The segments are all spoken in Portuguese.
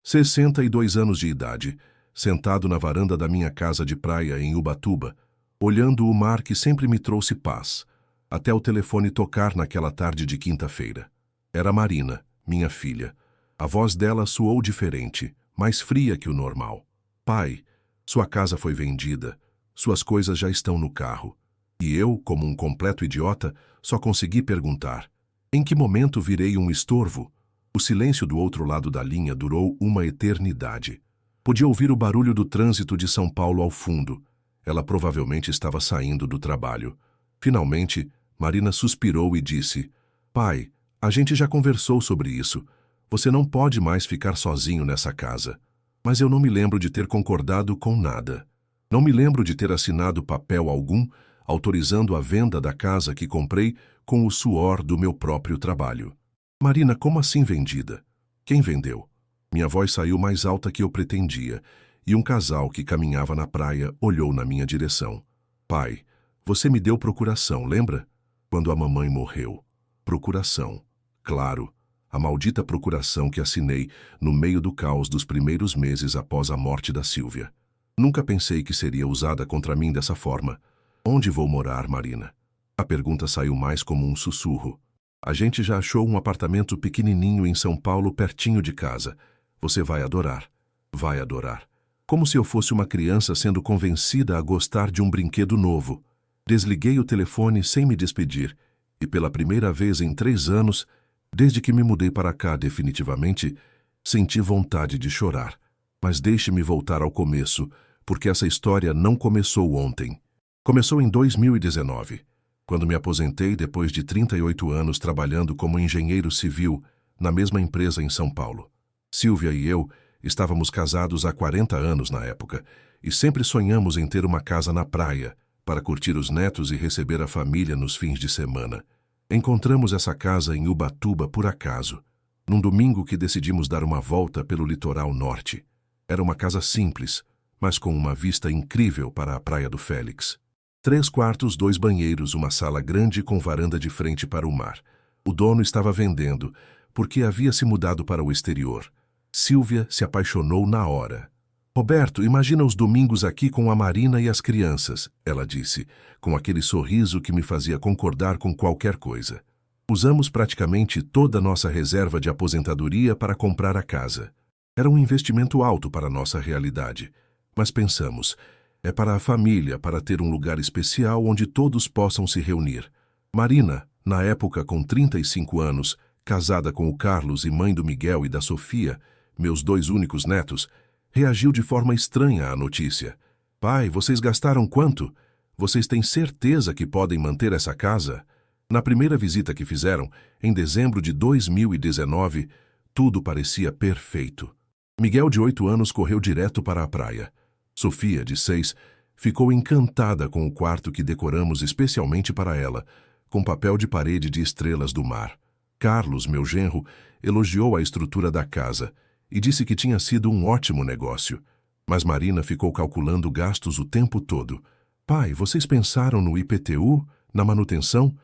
62 anos de idade, sentado na varanda da minha casa de praia em Ubatuba, olhando o mar que sempre me trouxe paz, até o telefone tocar naquela tarde de quinta-feira. Era Marina, minha filha. A voz dela soou diferente, mais fria que o normal. Pai, sua casa foi vendida, suas coisas já estão no carro. E eu, como um completo idiota, só consegui perguntar: em que momento virei um estorvo? O silêncio do outro lado da linha durou uma eternidade. Podia ouvir o barulho do trânsito de São Paulo ao fundo. Ela provavelmente estava saindo do trabalho. Finalmente, Marina suspirou e disse: Pai, a gente já conversou sobre isso. Você não pode mais ficar sozinho nessa casa. Mas eu não me lembro de ter concordado com nada. Não me lembro de ter assinado papel algum autorizando a venda da casa que comprei com o suor do meu próprio trabalho. Marina, como assim vendida? Quem vendeu? Minha voz saiu mais alta que eu pretendia, e um casal que caminhava na praia olhou na minha direção. Pai, você me deu procuração, lembra? Quando a mamãe morreu. Procuração. Claro, a maldita procuração que assinei no meio do caos dos primeiros meses após a morte da Sílvia. Nunca pensei que seria usada contra mim dessa forma. Onde vou morar, Marina? A pergunta saiu mais como um sussurro. A gente já achou um apartamento pequenininho em São Paulo, pertinho de casa. Você vai adorar. Vai adorar. Como se eu fosse uma criança sendo convencida a gostar de um brinquedo novo. Desliguei o telefone sem me despedir, e pela primeira vez em 3 anos, desde que me mudei para cá definitivamente, senti vontade de chorar. Mas deixe-me voltar ao começo, porque essa história não começou ontem. Começou em 2019, quando me aposentei depois de 38 anos trabalhando como engenheiro civil na mesma empresa em São Paulo. Sílvia e eu estávamos casados há 40 anos na época e sempre sonhamos em ter uma casa na praia para curtir os netos e receber a família nos fins de semana. Encontramos essa casa em Ubatuba por acaso, num domingo que decidimos dar uma volta pelo litoral norte. Era uma casa simples, mas com uma vista incrível para a Praia do Félix. 3 quartos, 2 banheiros, uma sala grande com varanda de frente para o mar. O dono estava vendendo, porque havia se mudado para o exterior. Sílvia se apaixonou na hora. Roberto, imagina os domingos aqui com a Marina e as crianças, ela disse, com aquele sorriso que me fazia concordar com qualquer coisa. Usamos praticamente toda a nossa reserva de aposentadoria para comprar a casa. Era um investimento alto para a nossa realidade, mas pensamos, é para a família, para ter um lugar especial onde todos possam se reunir. Marina, na época com 35 anos, casada com o Carlos e mãe do Miguel e da Sofia, meus 2 únicos netos, reagiu de forma estranha à notícia. Pai, vocês gastaram quanto? Vocês têm certeza que podem manter essa casa? Na primeira visita que fizeram, em dezembro de 2019, tudo parecia perfeito. Miguel, de 8 anos, correu direto para a praia. Sofia, de 6, ficou encantada com o quarto que decoramos especialmente para ela, com papel de parede de estrelas do mar. Carlos, meu genro, elogiou a estrutura da casa e disse que tinha sido um ótimo negócio. Mas Marina ficou calculando gastos o tempo todo. Pai, vocês pensaram no IPTU, na manutenção?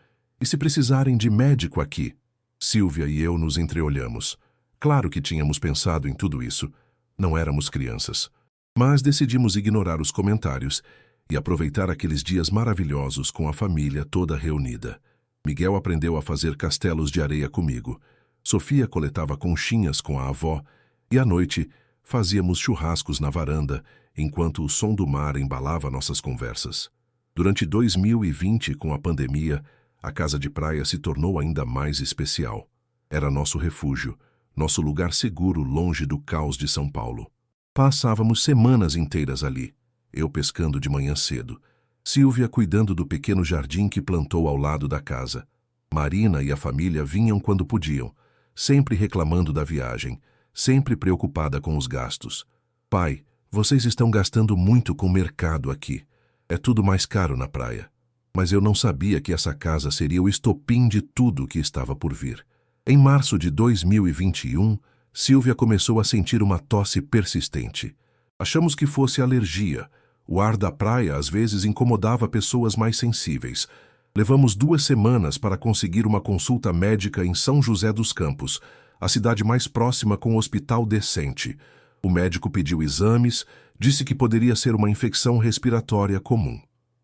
E se precisarem de médico aqui? Sílvia e eu nos entreolhamos. Claro que tínhamos pensado em tudo isso. Não éramos crianças. Mas decidimos ignorar os comentários e aproveitar aqueles dias maravilhosos com a família toda reunida. Miguel aprendeu a fazer castelos de areia comigo. Sofia coletava conchinhas com a avó e à noite fazíamos churrascos na varanda enquanto o som do mar embalava nossas conversas. Durante 2020, com a pandemia, a casa de praia se tornou ainda mais especial. Era nosso refúgio, nosso lugar seguro longe do caos de São Paulo. Passávamos semanas inteiras ali, eu pescando de manhã cedo, Sílvia cuidando do pequeno jardim que plantou ao lado da casa. Marina e a família vinham quando podiam, sempre reclamando da viagem, sempre preocupada com os gastos. Pai, vocês estão gastando muito com o mercado aqui. É tudo mais caro na praia. Mas eu não sabia que essa casa seria o estopim de tudo que estava por vir. Em março de 2021, Sílvia começou a sentir uma tosse persistente. Achamos que fosse alergia. O ar da praia às vezes incomodava pessoas mais sensíveis. Levamos 2 semanas para conseguir uma consulta médica em São José dos Campos, a cidade mais próxima com um hospital decente. O médico pediu exames, disse que poderia ser uma infecção respiratória comum.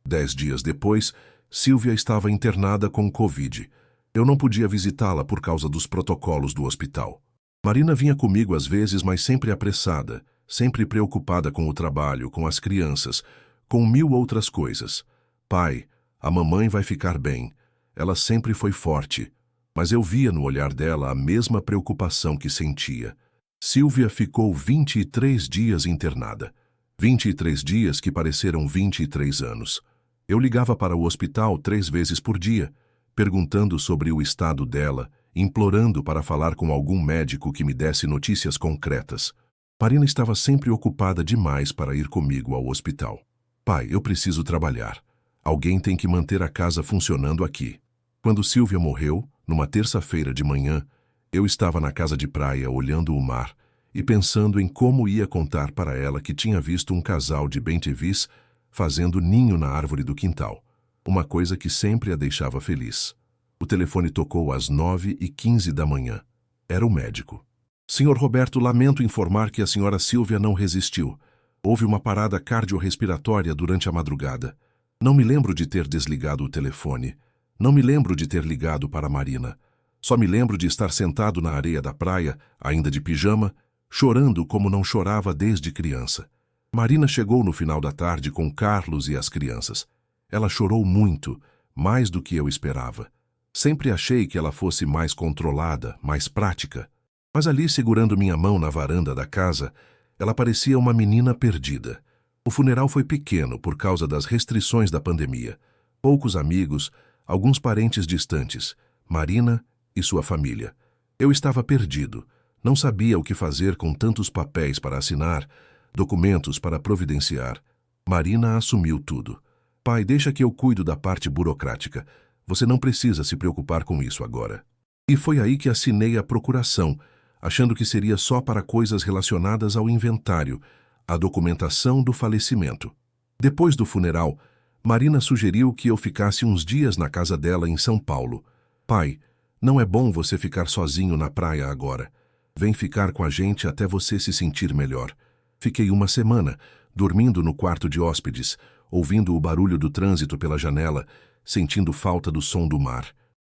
10 dias depois, Silvia estava internada com Covid. Eu não podia visitá-la por causa dos protocolos do hospital. Marina vinha comigo às vezes, mas sempre apressada, sempre preocupada com o trabalho, com as crianças, com 1000 outras coisas. Pai, a mamãe vai ficar bem. Ela sempre foi forte, mas eu via no olhar dela a mesma preocupação que sentia. Silvia ficou 23 dias internada. 23 dias que pareceram 23 anos. Eu ligava para o hospital 3 vezes por dia, perguntando sobre o estado dela, implorando para falar com algum médico que me desse notícias concretas. Marina estava sempre ocupada demais para ir comigo ao hospital. Pai, eu preciso trabalhar. Alguém tem que manter a casa funcionando aqui. Quando Silvia morreu, numa terça-feira de manhã, eu estava na casa de praia olhando o mar e pensando em como ia contar para ela que tinha visto um casal de bem-te-vis fazendo ninho na árvore do quintal, uma coisa que sempre a deixava feliz. O telefone tocou às 9h15 da manhã. Era o médico. Senhor Roberto, lamento informar que a senhora Silvia não resistiu. Houve uma parada cardiorrespiratória durante a madrugada. Não me lembro de ter desligado o telefone. Não me lembro de ter ligado para a Marina. Só me lembro de estar sentado na areia da praia, ainda de pijama, chorando como não chorava desde criança. Marina chegou no final da tarde com Carlos e as crianças. Ela chorou muito, mais do que eu esperava. Sempre achei que ela fosse mais controlada, mais prática. Mas ali, segurando minha mão na varanda da casa, ela parecia uma menina perdida. O funeral foi pequeno por causa das restrições da pandemia. Poucos amigos, alguns parentes distantes, Marina e sua família. Eu estava perdido. Não sabia o que fazer com tantos papéis para assinar, documentos para providenciar. Marina assumiu tudo. Pai, deixa que eu cuido da parte burocrática. Você não precisa se preocupar com isso agora. E foi aí que assinei a procuração, achando que seria só para coisas relacionadas ao inventário, a documentação do falecimento. Depois do funeral, Marina sugeriu que eu ficasse uns dias na casa dela em São Paulo. Pai, não é bom você ficar sozinho na praia agora. Vem ficar com a gente até você se sentir melhor. Fiquei uma semana, dormindo no quarto de hóspedes, ouvindo o barulho do trânsito pela janela, sentindo falta do som do mar.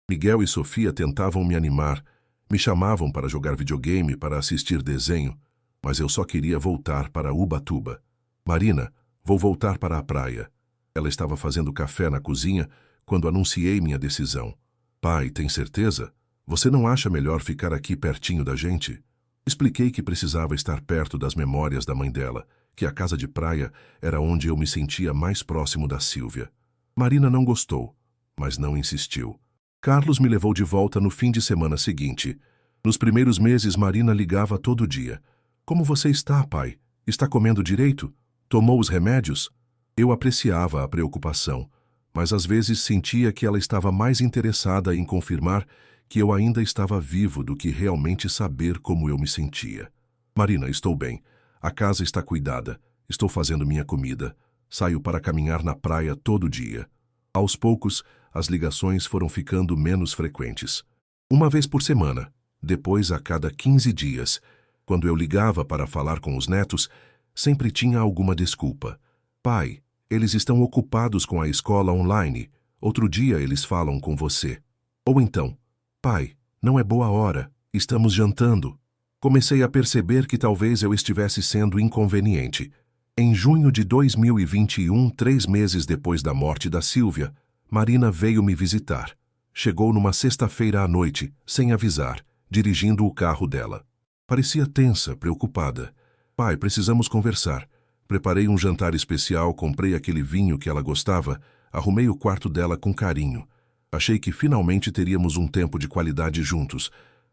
Miguel e Sofia tentavam me animar, me chamavam para jogar videogame, para assistir desenho, mas eu só queria voltar para Ubatuba. Marina, vou voltar para a praia. Ela estava fazendo café na cozinha quando anunciei minha decisão. Pai, tem certeza? Você não acha melhor ficar aqui pertinho da gente? Expliquei que precisava estar perto das memórias da mãe dela, que a casa de praia era onde eu me sentia mais próximo da Silvia. Marina não gostou, mas não insistiu. Carlos me levou de volta no fim de semana seguinte. Nos primeiros meses, Marina ligava todo dia. Como você está, pai? Está comendo direito? Tomou os remédios? Eu apreciava a preocupação, mas às vezes sentia que ela estava mais interessada em confirmar que eu ainda estava vivo do que realmente saber como eu me sentia. Marina, estou bem. A casa está cuidada. Estou fazendo minha comida. Saio para caminhar na praia todo dia. Aos poucos, as ligações foram ficando menos frequentes. Uma vez por semana, depois a cada 15 dias. Quando eu ligava para falar com os netos, sempre tinha alguma desculpa. Pai, eles estão ocupados com a escola online. Outro dia eles falam com você. Ou então, pai, não é boa hora, estamos jantando. Comecei a perceber que talvez eu estivesse sendo inconveniente. Em junho de 2021, 3 meses depois da morte da Silvia, Marina veio me visitar. Chegou numa sexta-feira à noite, sem avisar, dirigindo o carro dela. Parecia tensa, preocupada. Pai, precisamos conversar. Preparei um jantar especial, comprei aquele vinho que ela gostava, arrumei o quarto dela com carinho. Achei que finalmente teríamos um tempo de qualidade juntos,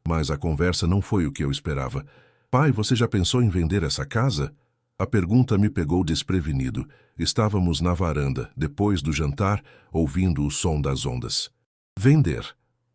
mas a conversa não foi o que eu esperava. Pai, você já pensou em vender essa casa? A pergunta me pegou desprevenido. Estávamos na varanda, depois do jantar, ouvindo o som das ondas. Vender?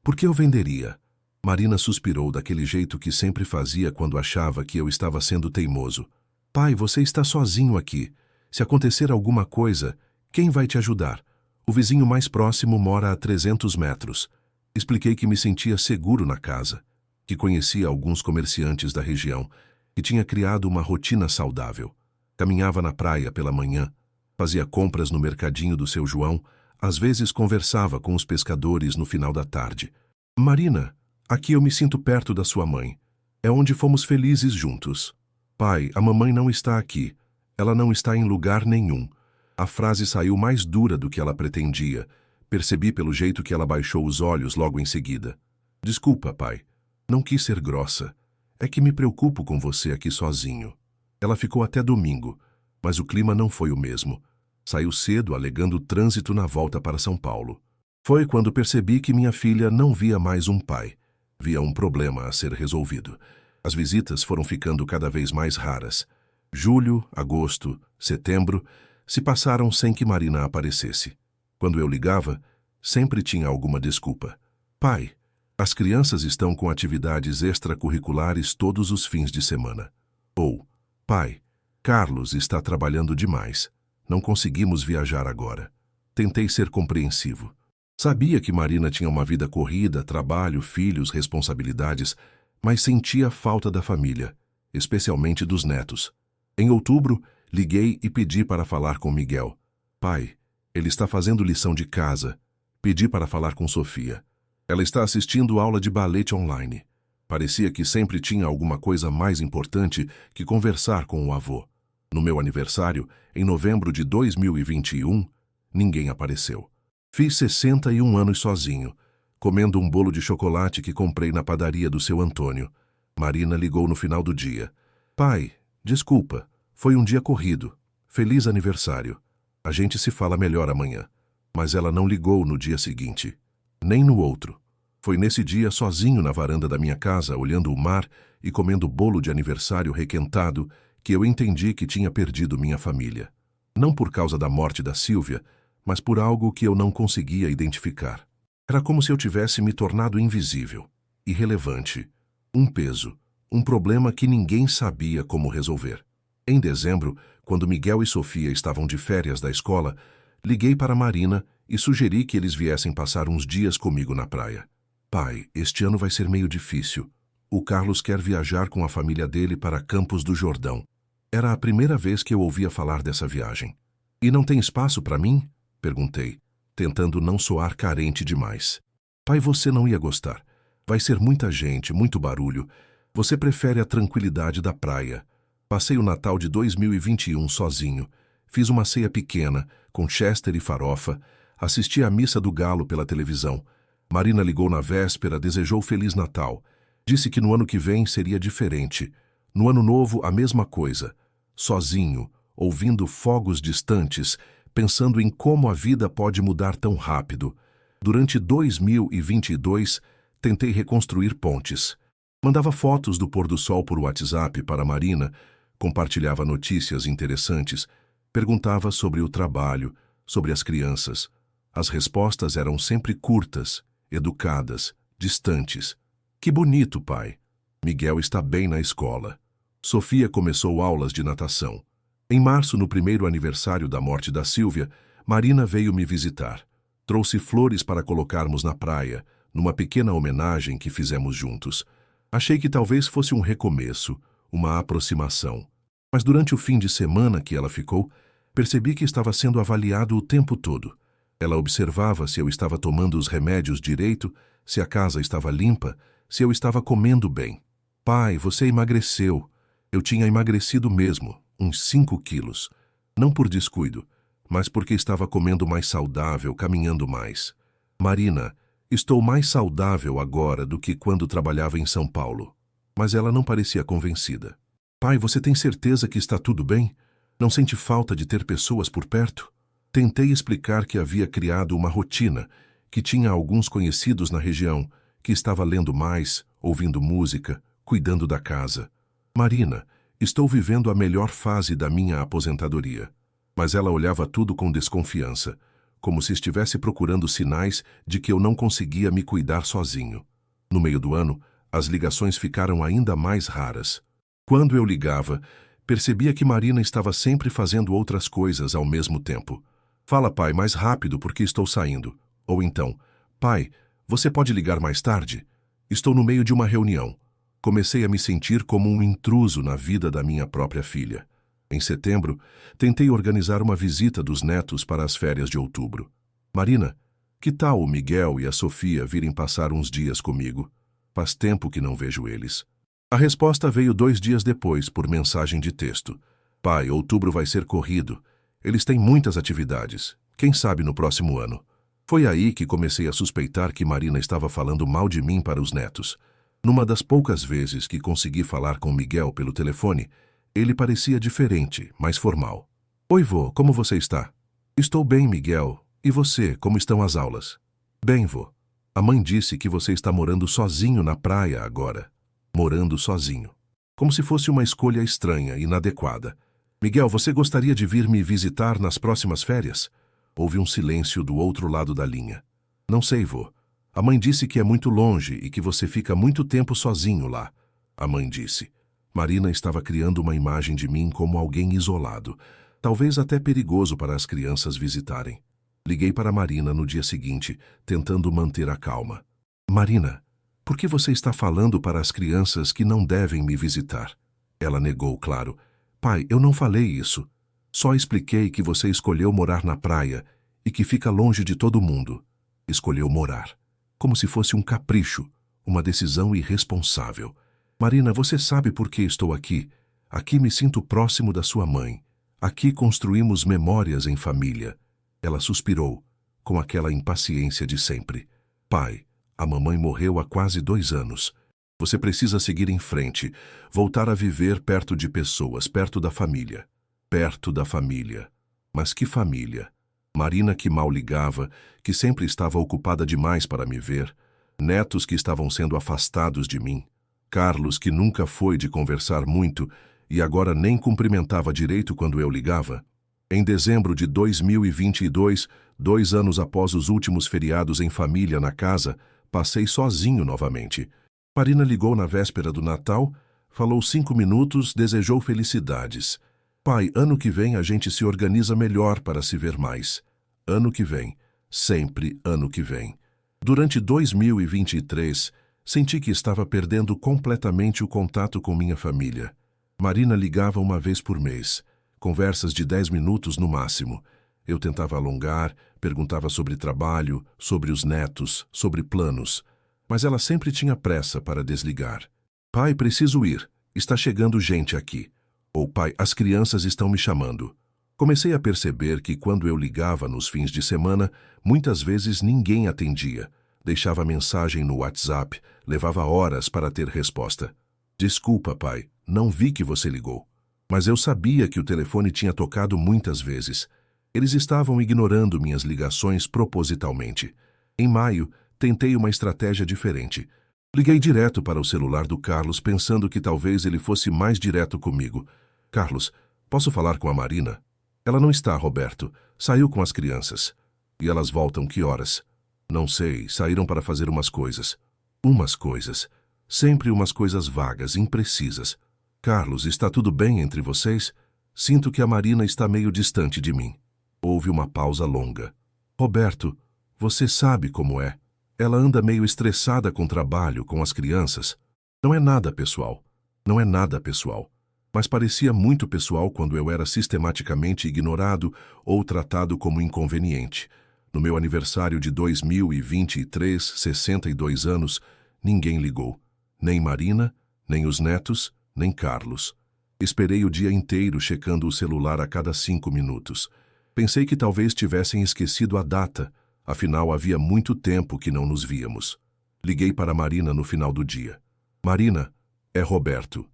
Por que eu venderia? Marina suspirou daquele jeito que sempre fazia quando achava que eu estava sendo teimoso. Pai, você está sozinho aqui. Se acontecer alguma coisa, quem vai te ajudar? O vizinho mais próximo mora a 300 metros. Expliquei que me sentia seguro na casa. que conhecia alguns comerciantes da região, que tinha criado uma rotina saudável. Caminhava na praia pela manhã, fazia compras no mercadinho do seu João, às vezes conversava com os pescadores no final da tarde. Marina, aqui eu me sinto perto da sua mãe. É onde fomos felizes juntos. Pai, a mamãe não está aqui. Ela não está em lugar nenhum. A frase saiu mais dura do que ela pretendia. Percebi pelo jeito que ela baixou os olhos logo em seguida. Desculpa, pai. Não quis ser grossa. É que me preocupo com você aqui sozinho. Ela ficou até domingo, mas o clima não foi o mesmo. Saiu cedo alegando trânsito na volta para São Paulo. Foi quando percebi que minha filha não via mais um pai. Via um problema a ser resolvido. As visitas foram ficando cada vez mais raras. Julho, agosto, setembro se passaram sem que Marina aparecesse. Quando eu ligava, sempre tinha alguma desculpa. Pai, as crianças estão com atividades extracurriculares todos os fins de semana. Ou, pai, Carlos está trabalhando demais. Não conseguimos viajar agora. Tentei ser compreensivo. Sabia que Marina tinha uma vida corrida, trabalho, filhos, responsabilidades, mas sentia falta da família, especialmente dos netos. Em outubro, liguei e pedi para falar com Miguel. Pai, ele está fazendo lição de casa. Pedi para falar com Sofia. Ela está assistindo aula de ballet online. Parecia que sempre tinha alguma coisa mais importante que conversar com o avô. No meu aniversário, em novembro de 2021, ninguém apareceu. Fiz 61 anos sozinho, comendo um bolo de chocolate que comprei na padaria do seu Antônio. Marina ligou no final do dia. Pai, desculpa, foi um dia corrido. Feliz aniversário. A gente se fala melhor amanhã. Mas ela não ligou no dia seguinte, nem no outro. Foi nesse dia sozinho na varanda da minha casa, olhando o mar e comendo bolo de aniversário requentado, que eu entendi que tinha perdido minha família. Não por causa da morte da Sílvia, mas por algo que eu não conseguia identificar. Era como se eu tivesse me tornado invisível, irrelevante, um peso, um problema que ninguém sabia como resolver. Em dezembro, quando Miguel e Sofia estavam de férias da escola, liguei para Marina e sugeri que eles viessem passar uns dias comigo na praia. Pai, este ano vai ser meio difícil. O Carlos quer viajar com a família dele para Campos do Jordão. Era a primeira vez que eu ouvia falar dessa viagem. E não tem espaço para mim? Perguntei, tentando não soar carente demais. Pai, você não ia gostar. Vai ser muita gente, muito barulho. Você prefere a tranquilidade da praia. Passei o Natal de 2021 sozinho. Fiz uma ceia pequena, com Chester e farofa. Assisti à missa do galo pela televisão. Marina ligou na véspera, desejou Feliz Natal. Disse que no ano que vem seria diferente. No ano novo, a mesma coisa. Sozinho, ouvindo fogos distantes, pensando em como a vida pode mudar tão rápido. Durante 2022, tentei reconstruir pontes. Mandava fotos do pôr do sol por WhatsApp para Marina, compartilhava notícias interessantes, perguntava sobre o trabalho, sobre as crianças. As respostas eram sempre curtas, educadas, distantes. Que bonito, pai. Miguel está bem na escola. Sofia começou aulas de natação. Em março, no primeiro aniversário da morte da Sílvia, Marina veio me visitar. Trouxe flores para colocarmos na praia, numa pequena homenagem que fizemos juntos. Achei que talvez fosse um recomeço, uma aproximação. Mas durante o fim de semana que ela ficou, percebi que estava sendo avaliado o tempo todo. Ela observava se eu estava tomando os remédios direito, se a casa estava limpa, se eu estava comendo bem. Pai, você emagreceu. Eu tinha emagrecido mesmo, uns 5 quilos. Não por descuido, mas porque estava comendo mais saudável, caminhando mais. Marina, estou mais saudável agora do que quando trabalhava em São Paulo. Mas ela não parecia convencida. Pai, você tem certeza que está tudo bem? Não sente falta de ter pessoas por perto? Tentei explicar que havia criado uma rotina, que tinha alguns conhecidos na região, que estava lendo mais, ouvindo música, cuidando da casa. Marina, estou vivendo a melhor fase da minha aposentadoria. Mas ela olhava tudo com desconfiança, como se estivesse procurando sinais de que eu não conseguia me cuidar sozinho. No meio do ano, as ligações ficaram ainda mais raras. Quando eu ligava, percebia que Marina estava sempre fazendo outras coisas ao mesmo tempo. Fala, pai, mais rápido porque estou saindo. Ou então, pai, você pode ligar mais tarde? Estou no meio de uma reunião. Comecei a me sentir como um intruso na vida da minha própria filha. Em setembro, tentei organizar uma visita dos netos para as férias de outubro. Marina, que tal o Miguel e a Sofia virem passar uns dias comigo? Faz tempo que não vejo eles. A resposta veio 2 dias depois, por mensagem de texto. Pai, outubro vai ser corrido. Eles têm muitas atividades. Quem sabe no próximo ano? Foi aí que comecei a suspeitar que Marina estava falando mal de mim para os netos. Numa das poucas vezes que consegui falar com Miguel pelo telefone, ele parecia diferente, mais formal. Oi, vô, como você está? Estou bem, Miguel. E você, como estão as aulas? Bem, vô. A mãe disse que você está morando sozinho na praia agora. Morando sozinho. Como se fosse uma escolha estranha, inadequada. Miguel, você gostaria de vir me visitar nas próximas férias? Houve um silêncio do outro lado da linha. Não sei, vô. A mãe disse que é muito longe e que você fica muito tempo sozinho lá. A mãe disse. Marina estava criando uma imagem de mim como alguém isolado, talvez até perigoso para as crianças visitarem. Liguei para Marina no dia seguinte, tentando manter a calma. Marina, por que você está falando para as crianças que não devem me visitar? Ela negou, claro. Pai, eu não falei isso. Só expliquei que você escolheu morar na praia e que fica longe de todo mundo. Escolheu morar. Como se fosse um capricho, uma decisão irresponsável. Marina, você sabe por que estou aqui? Aqui me sinto próximo da sua mãe. Aqui construímos memórias em família. Ela suspirou, com aquela impaciência de sempre. Pai, a mamãe morreu há quase 2 anos. Você precisa seguir em frente, voltar a viver perto de pessoas, perto da família. Perto da família. Mas que família? Marina que mal ligava, que sempre estava ocupada demais para me ver. Netos que estavam sendo afastados de mim. Carlos que nunca foi de conversar muito e agora nem cumprimentava direito quando eu ligava. Em dezembro de 2022, 2 anos após os últimos feriados em família na casa, passei sozinho novamente. Marina ligou na véspera do Natal, falou 5 minutos, desejou felicidades. Pai, ano que vem a gente se organiza melhor para se ver mais. Ano que vem. Sempre ano que vem. Durante 2023, senti que estava perdendo completamente o contato com minha família. Marina ligava uma vez por mês. Conversas de 10 minutos no máximo. Eu tentava alongar, perguntava sobre trabalho, sobre os netos, sobre planos. Mas ela sempre tinha pressa para desligar. Pai, preciso ir. Está chegando gente aqui. Ou pai, as crianças estão me chamando. Comecei a perceber que quando eu ligava nos fins de semana, muitas vezes ninguém atendia. Deixava mensagem no WhatsApp, levava horas para ter resposta. Desculpa, pai, não vi que você ligou. Mas eu sabia que o telefone tinha tocado muitas vezes. Eles estavam ignorando minhas ligações propositalmente. Em maio, tentei uma estratégia diferente. Liguei direto para o celular do Carlos, pensando que talvez ele fosse mais direto comigo. Carlos, posso falar com a Marina? Ela não está, Roberto. Saiu com as crianças. E elas voltam que horas? Não sei, saíram para fazer umas coisas. Umas coisas. Sempre umas coisas vagas, imprecisas. Carlos, está tudo bem entre vocês? Sinto que a Marina está meio distante de mim. Houve uma pausa longa. Roberto, você sabe como é. Ela anda meio estressada com o trabalho, com as crianças. Não é nada pessoal. Não é nada pessoal. Mas parecia muito pessoal quando eu era sistematicamente ignorado ou tratado como inconveniente. No meu aniversário de 2023, 62 anos, ninguém ligou. Nem Marina, nem os netos, nem Carlos. Esperei o dia inteiro checando o celular a cada 5 minutos. Pensei que talvez tivessem esquecido a data, afinal havia muito tempo que não nos víamos. Liguei para Marina no final do dia. Marina, é Roberto.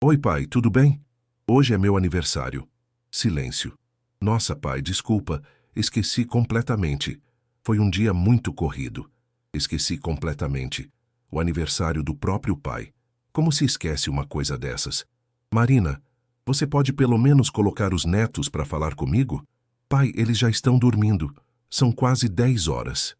Oi, pai, tudo bem? Hoje é meu aniversário. Silêncio. Nossa, pai, desculpa, esqueci completamente. Foi um dia muito corrido. Esqueci completamente. O aniversário do próprio pai. Como se esquece uma coisa dessas? Marina, você pode pelo menos colocar os netos para falar comigo? Pai, eles já estão dormindo. São quase 10 horas.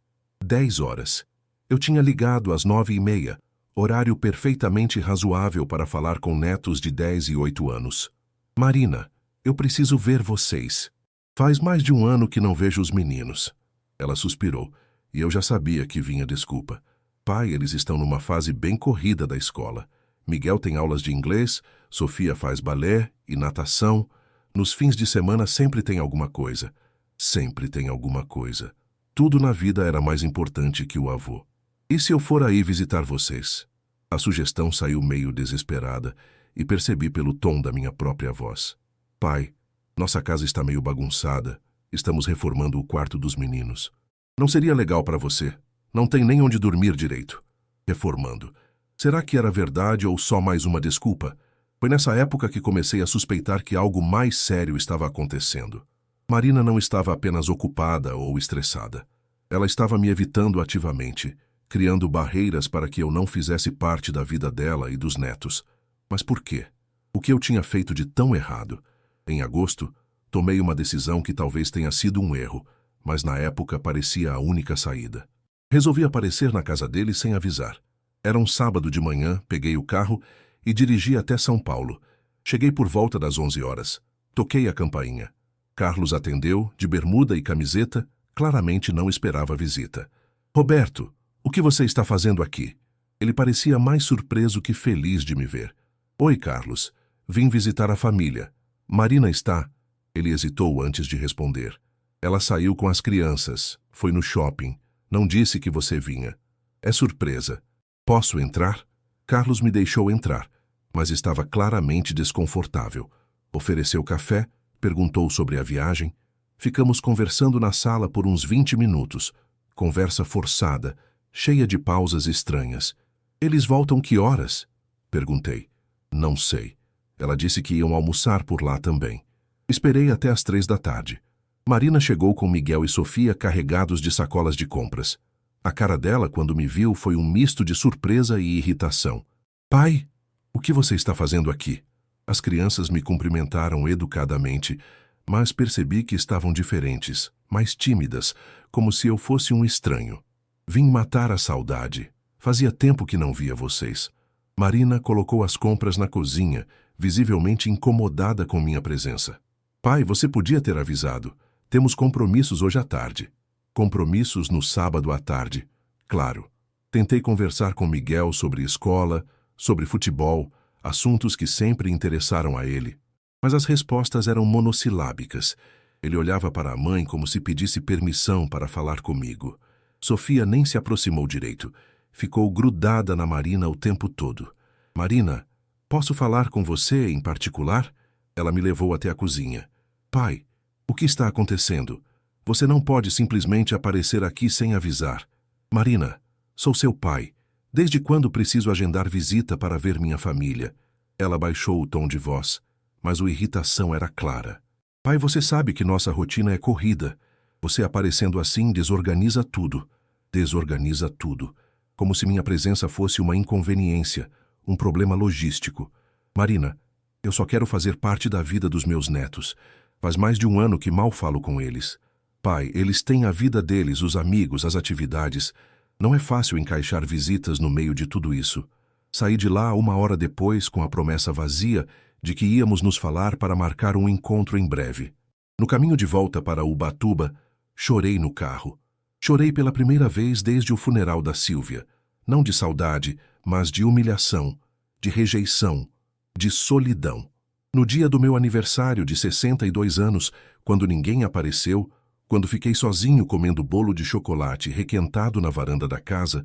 10 horas. Eu tinha ligado às 9h30. Horário perfeitamente razoável para falar com netos de 10 e 8 anos. Marina, eu preciso ver vocês. Faz mais de 1 ano que não vejo os meninos. Ela suspirou, e eu já sabia que vinha desculpa. Pai, eles estão numa fase bem corrida da escola. Miguel tem aulas de inglês, Sofia faz balé e natação. Nos fins de semana sempre tem alguma coisa. Sempre tem alguma coisa. Tudo na vida era mais importante que o avô. E se eu for aí visitar vocês? A sugestão saiu meio desesperada e percebi pelo tom da minha própria voz. Pai, nossa casa está meio bagunçada. Estamos reformando o quarto dos meninos. Não seria legal para você? Não tem nem onde dormir direito. Reformando. Será que era verdade ou só mais uma desculpa? Foi nessa época que comecei a suspeitar que algo mais sério estava acontecendo. Marina não estava apenas ocupada ou estressada. Ela estava me evitando ativamente, criando barreiras para que eu não fizesse parte da vida dela e dos netos. Mas por quê? O que eu tinha feito de tão errado? Em agosto, tomei uma decisão que talvez tenha sido um erro, mas na época parecia a única saída. Resolvi aparecer na casa dele sem avisar. Era um sábado de manhã, peguei o carro e dirigi até São Paulo. Cheguei por volta das 11 horas. Toquei a campainha. Carlos atendeu, de bermuda e camiseta, claramente não esperava a visita. Roberto, o que você está fazendo aqui? Ele parecia mais surpreso que feliz de me ver. Oi, Carlos. Vim visitar a família. Marina está... Ele hesitou antes de responder. Ela saiu com as crianças. Foi no shopping. Não disse que você vinha. É surpresa. Posso entrar? Carlos me deixou entrar, mas estava claramente desconfortável. Ofereceu café, perguntou sobre a viagem. Ficamos conversando na sala por uns 20 minutos. Conversa forçada, cheia de pausas estranhas. Eles voltam que horas? Perguntei. Não sei. Ela disse que iam almoçar por lá também. Esperei até às 3 da tarde. Marina chegou com Miguel e Sofia carregados de sacolas de compras. A cara dela, quando me viu, foi um misto de surpresa e irritação. Pai, o que você está fazendo aqui? As crianças me cumprimentaram educadamente, mas percebi que estavam diferentes, mais tímidas, como se eu fosse um estranho. Vim matar a saudade. Fazia tempo que não via vocês. Marina colocou as compras na cozinha, visivelmente incomodada com minha presença. Pai, você podia ter avisado. Temos compromissos hoje à tarde. Compromissos no sábado à tarde. Claro. Tentei conversar com Miguel sobre escola, sobre futebol, assuntos que sempre interessaram a ele. Mas as respostas eram monossilábicas. Ele olhava para a mãe como se pedisse permissão para falar comigo. Sofia nem se aproximou direito. Ficou grudada na Marina o tempo todo. Marina, posso falar com você em particular? Ela me levou até a cozinha. Pai, o que está acontecendo? Você não pode simplesmente aparecer aqui sem avisar. Marina, sou seu pai. Desde quando preciso agendar visita para ver minha família? Ela baixou o tom de voz, mas a irritação era clara. Pai, você sabe que nossa rotina é corrida. Você aparecendo assim desorganiza tudo. Desorganiza tudo. Como se minha presença fosse uma inconveniência, um problema logístico. Marina, eu só quero fazer parte da vida dos meus netos. Faz mais de um ano que mal falo com eles. Pai, eles têm a vida deles, os amigos, as atividades. Não é fácil encaixar visitas no meio de tudo isso. Saí de lá 1 hora depois com a promessa vazia de que íamos nos falar para marcar um encontro em breve. No caminho de volta para Ubatuba, chorei no carro. Chorei pela primeira vez desde o funeral da Sílvia. Não de saudade, mas de humilhação, de rejeição, de solidão. No dia do meu aniversário de 62 anos, quando ninguém apareceu, quando fiquei sozinho comendo bolo de chocolate requentado na varanda da casa,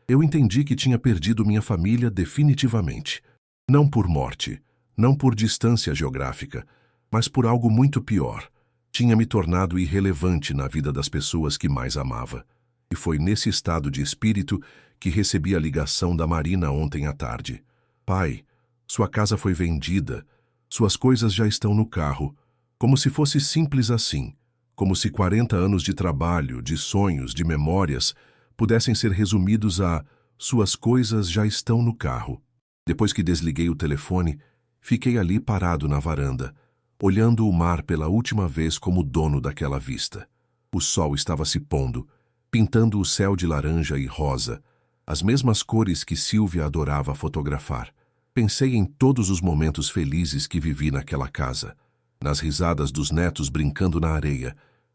eu entendi que tinha perdido minha família definitivamente. Não por morte, não por distância geográfica, mas por algo muito pior. Tinha me tornado irrelevante na vida das pessoas que mais amava. E foi nesse estado de espírito que recebi a ligação da Marina ontem à tarde. Pai, sua casa foi vendida. Suas coisas já estão no carro. Como se fosse simples assim. Como se 40 anos de trabalho, de sonhos, de memórias, pudessem ser resumidos a suas coisas já estão no carro. Depois que desliguei o telefone, fiquei ali parado na varanda, olhando o mar pela última vez como dono daquela vista. O sol estava se pondo, pintando o céu de laranja e rosa, as mesmas cores que Sílvia adorava fotografar. Pensei em todos os momentos felizes que vivi naquela casa, nas risadas dos netos brincando na areia,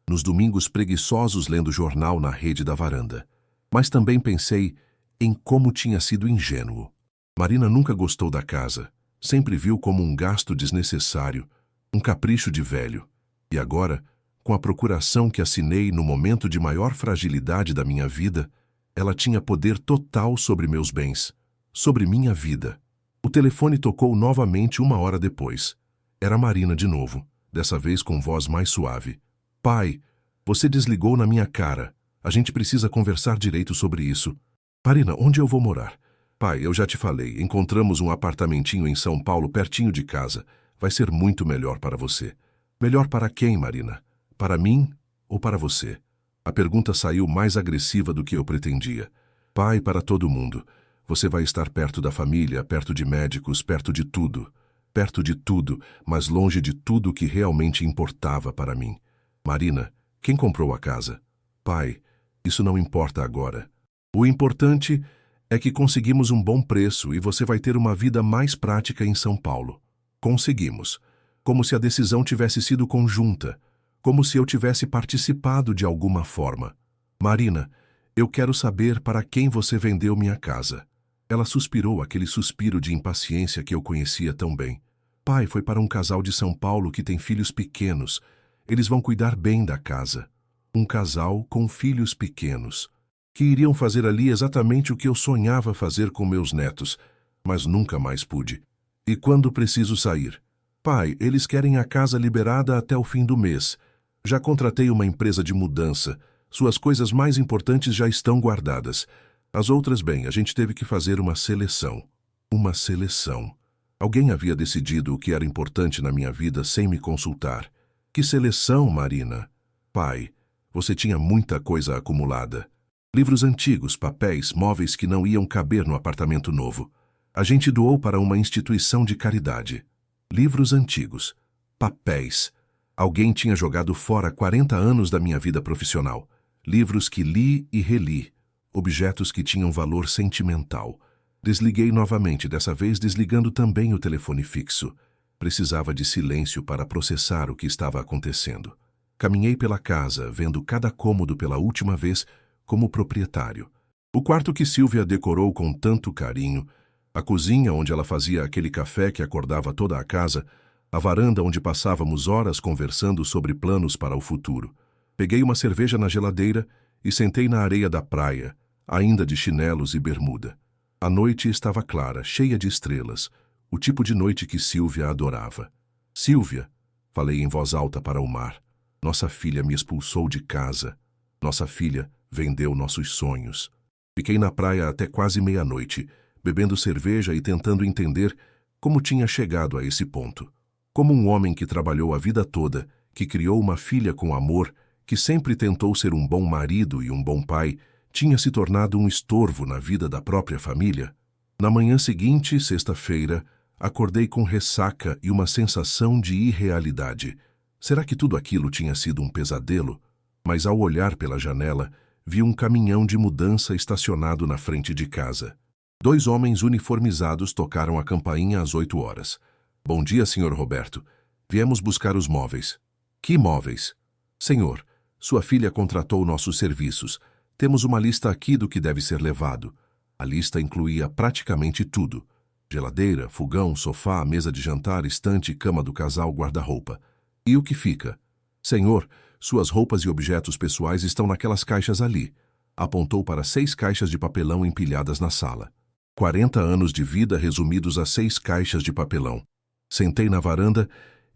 nos domingos preguiçosos lendo jornal na rede da varanda. Mas também pensei em como tinha sido ingênuo. Marina nunca gostou da casa, sempre viu como um gasto desnecessário, um capricho de velho. E agora, com a procuração que assinei no momento de maior fragilidade da minha vida, ela tinha poder total sobre meus bens, sobre minha vida. O telefone tocou novamente 1 hora depois. Era Marina de novo, dessa vez com voz mais suave. Pai, você desligou na minha cara. A gente precisa conversar direito sobre isso. Marina, onde eu vou morar? Pai, eu já te falei, encontramos um apartamentinho em São Paulo pertinho de casa. Vai ser muito melhor para você. Melhor para quem, Marina? Para mim ou para você? A pergunta saiu mais agressiva do que eu pretendia. Pai, para todo mundo. Você vai estar perto da família, perto de médicos, perto de tudo. Perto de tudo, mas longe de tudo que realmente importava para mim. Marina, quem comprou a casa? Pai, isso não importa agora. O importante é que conseguimos um bom preço e você vai ter uma vida mais prática em São Paulo. Conseguimos. Como se a decisão tivesse sido conjunta. Como se eu tivesse participado de alguma forma. Marina, eu quero saber para quem você vendeu minha casa. Ela suspirou aquele suspiro de impaciência que eu conhecia tão bem. Pai, foi para um casal de São Paulo que tem filhos pequenos. Eles vão cuidar bem da casa. Um casal com filhos pequenos, que iriam fazer ali exatamente o que eu sonhava fazer com meus netos, mas nunca mais pude. E quando preciso sair? Pai, eles querem a casa liberada até o fim do mês. Já contratei uma empresa de mudança. Suas coisas mais importantes já estão guardadas. As outras, bem, a gente teve que fazer uma seleção. Uma seleção. Alguém havia decidido o que era importante na minha vida sem me consultar. Que seleção, Marina? Pai, você tinha muita coisa acumulada. Livros antigos, papéis, móveis que não iam caber no apartamento novo. A gente doou para uma instituição de caridade. Livros antigos, papéis. Alguém tinha jogado fora 40 anos da minha vida profissional. Livros que li e reli. Objetos que tinham valor sentimental. Desliguei novamente, dessa vez desligando também o telefone fixo. Precisava de silêncio para processar o que estava acontecendo. Caminhei pela casa, vendo cada cômodo pela última vez como proprietário. O quarto que Silvia decorou com tanto carinho, a cozinha onde ela fazia aquele café que acordava toda a casa, a varanda onde passávamos horas conversando sobre planos para o futuro. Peguei uma cerveja na geladeira e sentei na areia da praia, ainda de chinelos e bermuda. A noite estava clara, cheia de estrelas, o tipo de noite que Silvia adorava. Silvia, falei em voz alta para o mar, nossa filha me expulsou de casa. Nossa filha vendeu nossos sonhos. Fiquei na praia até quase meia-noite, bebendo cerveja e tentando entender como tinha chegado a esse ponto. Como um homem que trabalhou a vida toda, que criou uma filha com amor, que sempre tentou ser um bom marido e um bom pai, tinha se tornado um estorvo na vida da própria família. Na manhã seguinte, sexta-feira, acordei com ressaca e uma sensação de irrealidade. Será que tudo aquilo tinha sido um pesadelo? Mas ao olhar pela janela, vi um caminhão de mudança estacionado na frente de casa. 2 homens uniformizados tocaram a campainha às 8 horas. Bom dia, senhor Roberto. Viemos buscar os móveis. Que móveis? Senhor, sua filha contratou nossos serviços. Temos uma lista aqui do que deve ser levado. A lista incluía praticamente tudo. Geladeira, fogão, sofá, mesa de jantar, estante, cama do casal, guarda-roupa. E o que fica? Senhor, suas roupas e objetos pessoais estão naquelas caixas ali. Apontou para 6 caixas de papelão empilhadas na sala. 40 anos de vida resumidos a 6 caixas de papelão. Sentei na varanda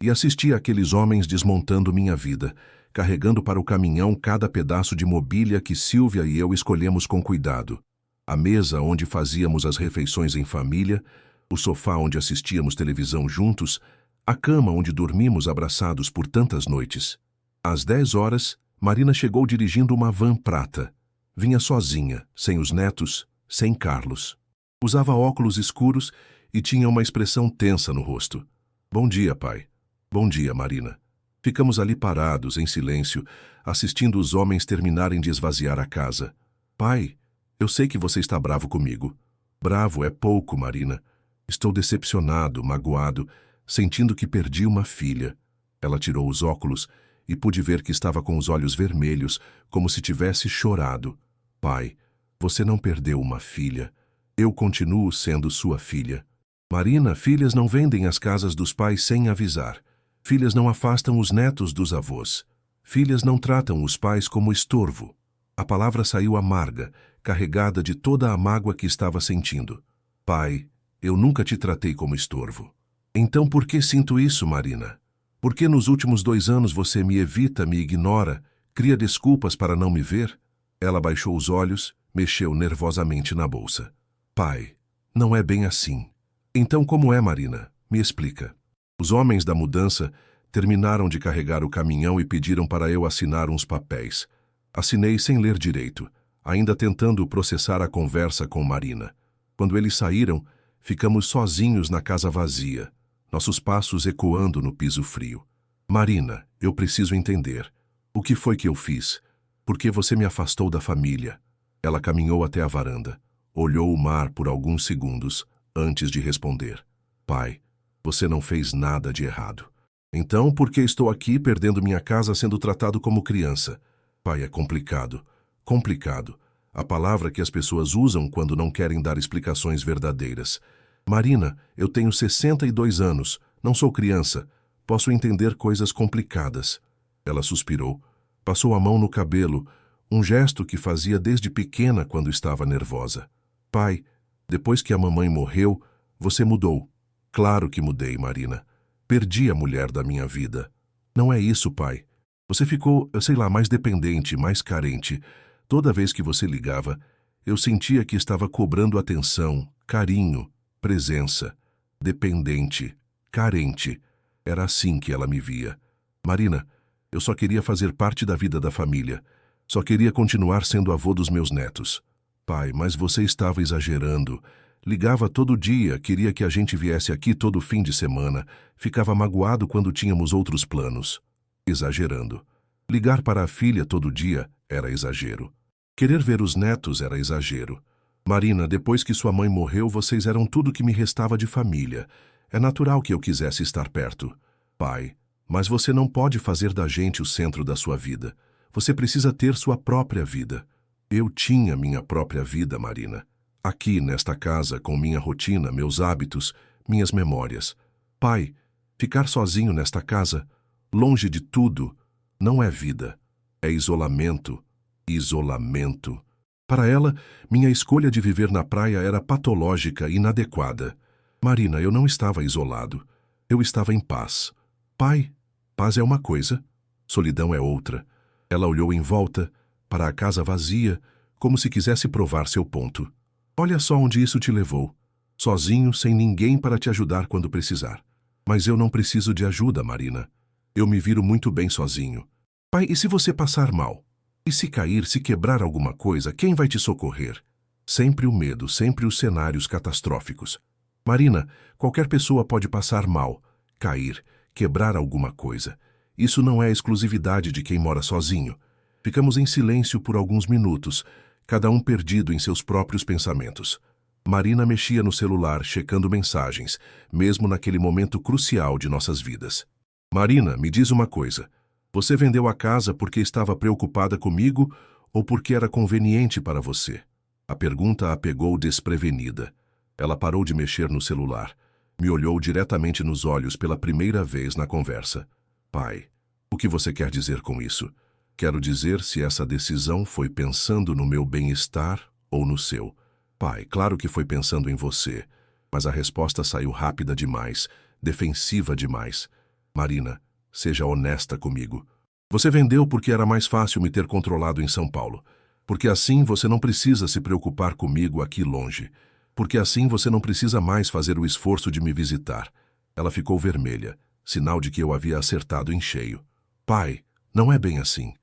e assisti àqueles homens desmontando minha vida, carregando para o caminhão cada pedaço de mobília que Silvia e eu escolhemos com cuidado. A mesa onde fazíamos as refeições em família, o sofá onde assistíamos televisão juntos, a cama onde dormimos abraçados por tantas noites. Às 10 horas, Marina chegou dirigindo uma van prata. Vinha sozinha, sem os netos, sem Carlos. Usava óculos escuros e tinha uma expressão tensa no rosto. Bom dia, pai. Bom dia, Marina. Ficamos ali parados, em silêncio, assistindo os homens terminarem de esvaziar a casa. Pai, eu sei que você está bravo comigo. Bravo é pouco, Marina. Estou decepcionado, magoado, sentindo que perdi uma filha. Ela tirou os óculos e pude ver que estava com os olhos vermelhos, como se tivesse chorado. Pai, Você não perdeu uma filha. Eu continuo sendo sua filha. Marina, filhas não vendem as casas dos pais sem avisar. Filhas não afastam os netos dos avós. Filhas não tratam os pais como estorvo. A palavra saiu amarga, carregada de toda a mágoa que estava sentindo. Pai, eu nunca te tratei como estorvo. Então por que sinto isso, Marina? Por que nos últimos 2 anos você me evita, me ignora, cria desculpas para não me ver? Ela baixou os olhos, mexeu nervosamente na bolsa. Pai, não é bem assim. Então como é, Marina? Me explica. Os homens da mudança terminaram de carregar o caminhão e pediram para eu assinar uns papéis. Assinei sem ler direito, ainda tentando processar a conversa com Marina. Quando eles saíram, ficamos sozinhos na casa vazia, nossos passos ecoando no piso frio. Marina, eu preciso entender. O que foi que eu fiz? Por que você me afastou da família? Ela caminhou até a varanda, olhou o mar por alguns segundos antes de responder. Pai, você não fez nada de errado. Então, por que estou aqui perdendo minha casa sendo tratado como criança? Pai, é complicado. Complicado. A palavra que as pessoas usam quando não querem dar explicações verdadeiras. Marina, eu tenho 62 anos, não sou criança. Posso entender coisas complicadas. Ela suspirou, passou a mão no cabelo, um gesto que fazia desde pequena quando estava nervosa. Pai, depois que a mamãe morreu, você mudou. Claro que mudei, Marina. Perdi a mulher da minha vida. Não é isso, pai. Você ficou, sei lá, mais dependente, mais carente. Toda vez que você ligava, eu sentia que estava cobrando atenção, carinho, presença. Dependente, carente. Era assim que ela me via. Marina, eu só queria fazer parte da vida da família. Só queria continuar sendo avô dos meus netos. Pai, mas você estava exagerando. Ligava todo dia, queria que a gente viesse aqui todo fim de semana. Ficava magoado quando tínhamos outros planos. Exagerando. Ligar para a filha todo dia era exagero. Querer ver os netos era exagero. Marina, depois que sua mãe morreu, vocês eram tudo que me restava de família. É natural que eu quisesse estar perto. Pai, mas você não pode fazer da gente o centro da sua vida. Você precisa ter sua própria vida. Eu tinha minha própria vida, Marina. Aqui, nesta casa, com minha rotina, meus hábitos, minhas memórias. Pai, ficar sozinho nesta casa, longe de tudo, não é vida. É isolamento. Isolamento. Para ela, minha escolha de viver na praia era patológica e inadequada. Marina, eu não estava isolado. Eu estava em paz. Pai, paz é uma coisa, solidão é outra. Ela olhou em volta, para a casa vazia, como se quisesse provar seu ponto. Olha só onde isso te levou. Sozinho, sem ninguém para te ajudar quando precisar. Mas eu não preciso de ajuda, Marina. Eu me viro muito bem sozinho. Pai, e se você passar mal? E se cair, se quebrar alguma coisa, quem vai te socorrer? Sempre o medo, sempre os cenários catastróficos. Marina, qualquer pessoa pode passar mal, cair, quebrar alguma coisa. Isso não é exclusividade de quem mora sozinho. Ficamos em silêncio por alguns minutos, cada um perdido em seus próprios pensamentos. Marina mexia no celular, checando mensagens, mesmo naquele momento crucial de nossas vidas. Marina, me diz uma coisa. Você vendeu a casa porque estava preocupada comigo ou porque era conveniente para você? A pergunta a pegou desprevenida. Ela parou de mexer no celular. Me olhou diretamente nos olhos pela primeira vez na conversa. Pai, o que você quer dizer com isso? Quero dizer se essa decisão foi pensando no meu bem-estar ou no seu. Pai, claro que foi pensando em você, mas a resposta saiu rápida demais, defensiva demais. Marina, seja honesta comigo. Você vendeu porque era mais fácil me ter controlado em São Paulo. Porque assim você não precisa se preocupar comigo aqui longe. Porque assim você não precisa mais fazer o esforço de me visitar. Ela ficou vermelha, sinal de que eu havia acertado em cheio. Pai, não é bem assim.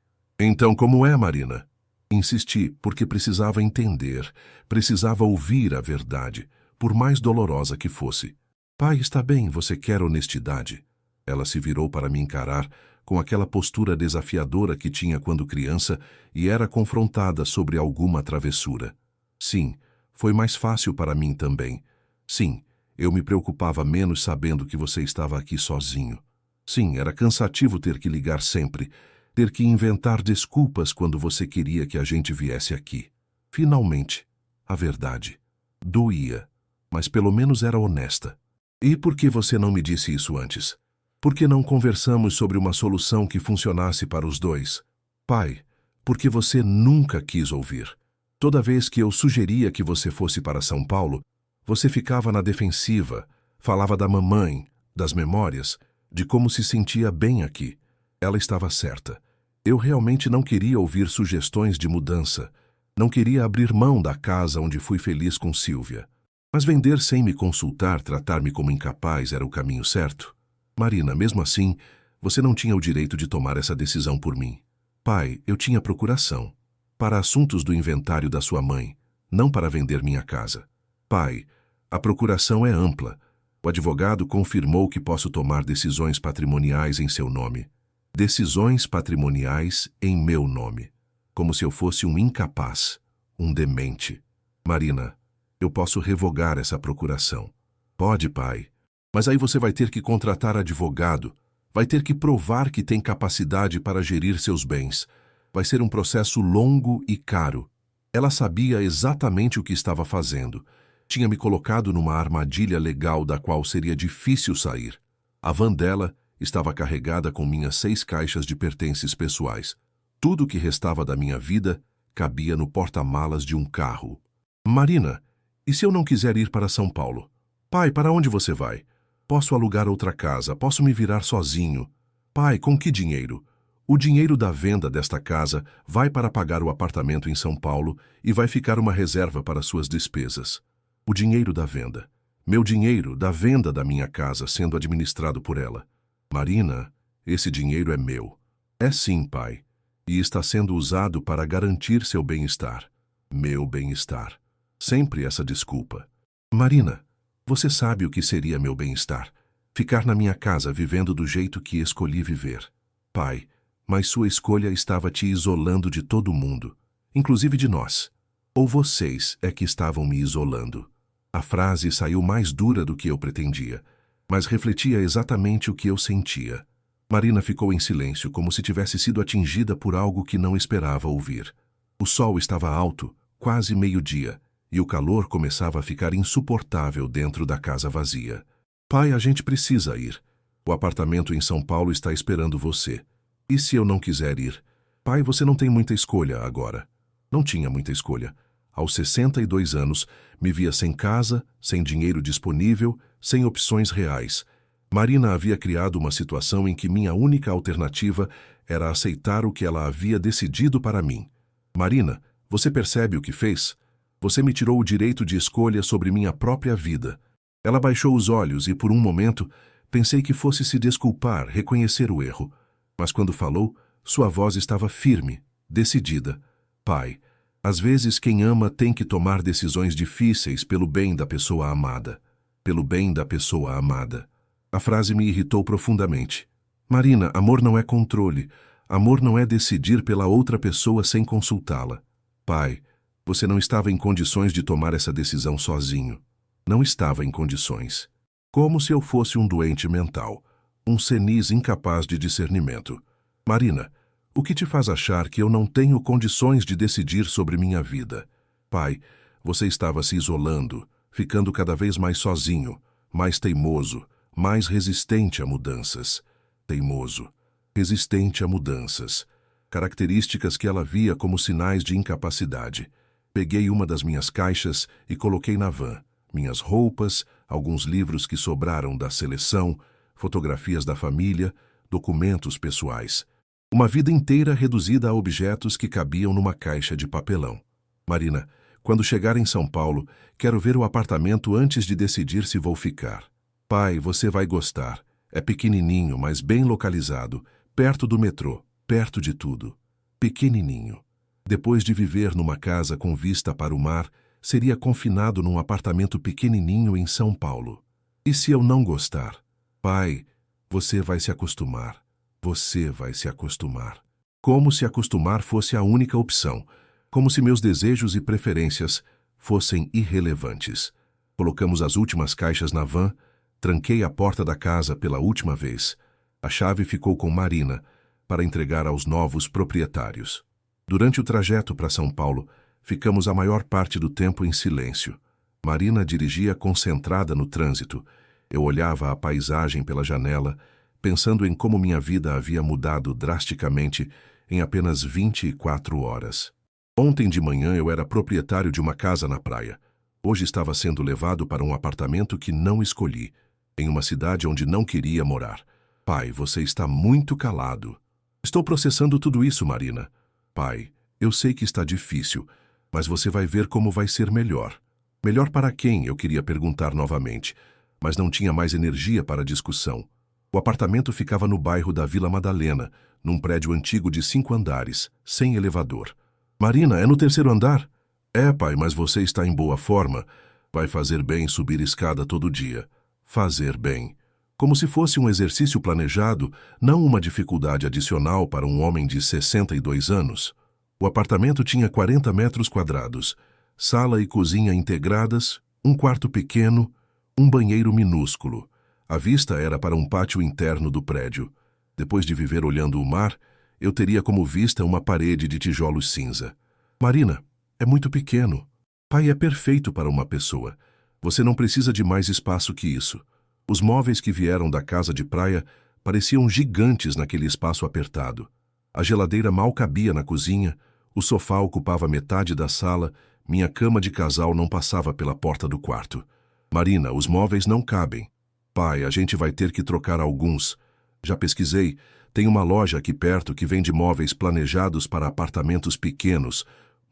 Então como é, Marina? Insisti, porque precisava entender, precisava ouvir a verdade, por mais dolorosa que fosse. Pai, está bem, você quer honestidade? Ela se virou para me encarar, com aquela postura desafiadora que tinha quando criança e era confrontada sobre alguma travessura. Sim, foi mais fácil para mim também. Sim, eu me preocupava menos sabendo que você estava aqui sozinho. Sim, era cansativo ter que ligar sempre, ter que inventar desculpas quando você queria que a gente viesse aqui. Finalmente, a verdade. Doía, mas pelo menos era honesta. E por que você não me disse isso antes? Por que não conversamos sobre uma solução que funcionasse para os dois? Pai, porque você nunca quis ouvir. Toda vez que eu sugeria que você fosse para São Paulo, você ficava na defensiva, falava da mamãe, das memórias, de como se sentia bem aqui. Ela estava certa. Eu realmente não queria ouvir sugestões de mudança. Não queria abrir mão da casa onde fui feliz com Silvia. Mas vender sem me consultar, tratar-me como incapaz era o caminho certo? Marina, mesmo assim, você não tinha o direito de tomar essa decisão por mim. Pai, eu tinha procuração. Para assuntos do inventário da sua mãe, não para vender minha casa. Pai, a procuração é ampla. O advogado confirmou que posso tomar decisões patrimoniais em seu nome. Decisões patrimoniais em meu nome. Como se eu fosse um incapaz, um demente. Marina, eu posso revogar essa procuração. Pode, pai. Mas aí você vai ter que contratar advogado. Vai ter que provar que tem capacidade para gerir seus bens. Vai ser um processo longo e caro. Ela sabia exatamente o que estava fazendo. Tinha me colocado numa armadilha legal da qual seria difícil sair. A van dela estava carregada com minhas 6 caixas de pertences pessoais. Tudo o que restava da minha vida cabia no porta-malas de um carro. Marina, e se eu não quiser ir para São Paulo? Pai, para onde você vai? Posso alugar outra casa, posso me virar sozinho. Pai, com que dinheiro? O dinheiro da venda desta casa vai para pagar o apartamento em São Paulo e vai ficar uma reserva para suas despesas. O dinheiro da venda. Meu dinheiro da venda da minha casa sendo administrado por ela. Marina, esse dinheiro é meu. É sim, pai. E está sendo usado para garantir seu bem-estar. Meu bem-estar. Sempre essa desculpa. Marina, você sabe o que seria meu bem-estar? Ficar na minha casa vivendo do jeito que escolhi viver. Pai, mas sua escolha estava te isolando de todo mundo, inclusive de nós. Ou vocês é que estavam me isolando. A frase saiu mais dura do que eu pretendia, mas refletia exatamente o que eu sentia. Marina ficou em silêncio, como se tivesse sido atingida por algo que não esperava ouvir. O sol estava alto, quase meio-dia, e o calor começava a ficar insuportável dentro da casa vazia. Pai, a gente precisa ir. O apartamento em São Paulo está esperando você. E se eu não quiser ir? Pai, você não tem muita escolha agora. Não tinha muita escolha. Aos 62 anos, me via sem casa, sem dinheiro disponível, sem opções reais. Marina havia criado uma situação em que minha única alternativa era aceitar o que ela havia decidido para mim. Marina, você percebe o que fez? Você me tirou o direito de escolha sobre minha própria vida. Ela baixou os olhos e, por um momento, pensei que fosse se desculpar, reconhecer o erro. Mas quando falou, sua voz estava firme, decidida. Pai, às vezes quem ama tem que tomar decisões difíceis pelo bem da pessoa amada. Pelo bem da pessoa amada. A frase me irritou profundamente. Marina, amor não é controle. Amor não é decidir pela outra pessoa sem consultá-la. Pai, você não estava em condições de tomar essa decisão sozinho. Não estava em condições. Como se eu fosse um doente mental. Um senis incapaz de discernimento. Marina, o que te faz achar que eu não tenho condições de decidir sobre minha vida? Pai, você estava se isolando, ficando cada vez mais sozinho, mais teimoso, mais resistente a mudanças. Teimoso, resistente a mudanças. Características que ela via como sinais de incapacidade. Peguei uma das minhas caixas e coloquei na van. Minhas roupas, alguns livros que sobraram da seleção, fotografias da família, documentos pessoais. Uma vida inteira reduzida a objetos que cabiam numa caixa de papelão. Marina, quando chegar em São Paulo, quero ver o apartamento antes de decidir se vou ficar. Pai, você vai gostar. É pequenininho, mas bem localizado, perto do metrô, perto de tudo. Pequenininho. Depois de viver numa casa com vista para o mar, seria confinado num apartamento pequenininho em São Paulo. E se eu não gostar? Pai, você vai se acostumar. Você vai se acostumar. Como se acostumar fosse a única opção. Como se meus desejos e preferências fossem irrelevantes. Colocamos as últimas caixas na van, tranquei a porta da casa pela última vez. A chave ficou com Marina para entregar aos novos proprietários. Durante o trajeto para São Paulo, Ficamos a maior parte do tempo em silêncio. Marina dirigia concentrada no trânsito. Eu olhava a paisagem pela janela, pensando em como minha vida havia mudado drasticamente em apenas 24 horas. Ontem de manhã eu era proprietário de uma casa na praia. Hoje estava sendo levado para um apartamento que não escolhi, em uma cidade onde não queria morar. Pai, você está muito calado. Estou processando tudo isso, Marina. Pai, eu sei que está difícil, mas você vai ver como vai ser melhor. Melhor para quem? Eu queria perguntar novamente, mas não tinha mais energia para a discussão. O apartamento ficava no bairro da Vila Madalena, num prédio antigo de 5 andares, sem elevador. Marina, é no 3º andar? É, pai, mas você está em boa forma. Vai fazer bem subir escada todo dia. Fazer bem. Como se fosse um exercício planejado, não uma dificuldade adicional para um homem de 62 anos. O apartamento tinha 40 metros quadrados, sala e cozinha integradas, um quarto pequeno, um banheiro minúsculo. A vista era para um pátio interno do prédio. Depois de viver olhando o mar, eu teria como vista uma parede de tijolos cinza. Marina, é muito pequeno. Pai, é perfeito para uma pessoa. Você não precisa de mais espaço que isso. Os móveis que vieram da casa de praia pareciam gigantes naquele espaço apertado. A geladeira mal cabia na cozinha, o sofá ocupava metade da sala, minha cama de casal não passava pela porta do quarto. Marina, os móveis não cabem. Pai, a gente vai ter que trocar alguns. Já pesquisei, tem uma loja aqui perto que vende móveis planejados para apartamentos pequenos.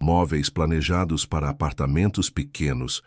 Móveis planejados para apartamentos pequenos.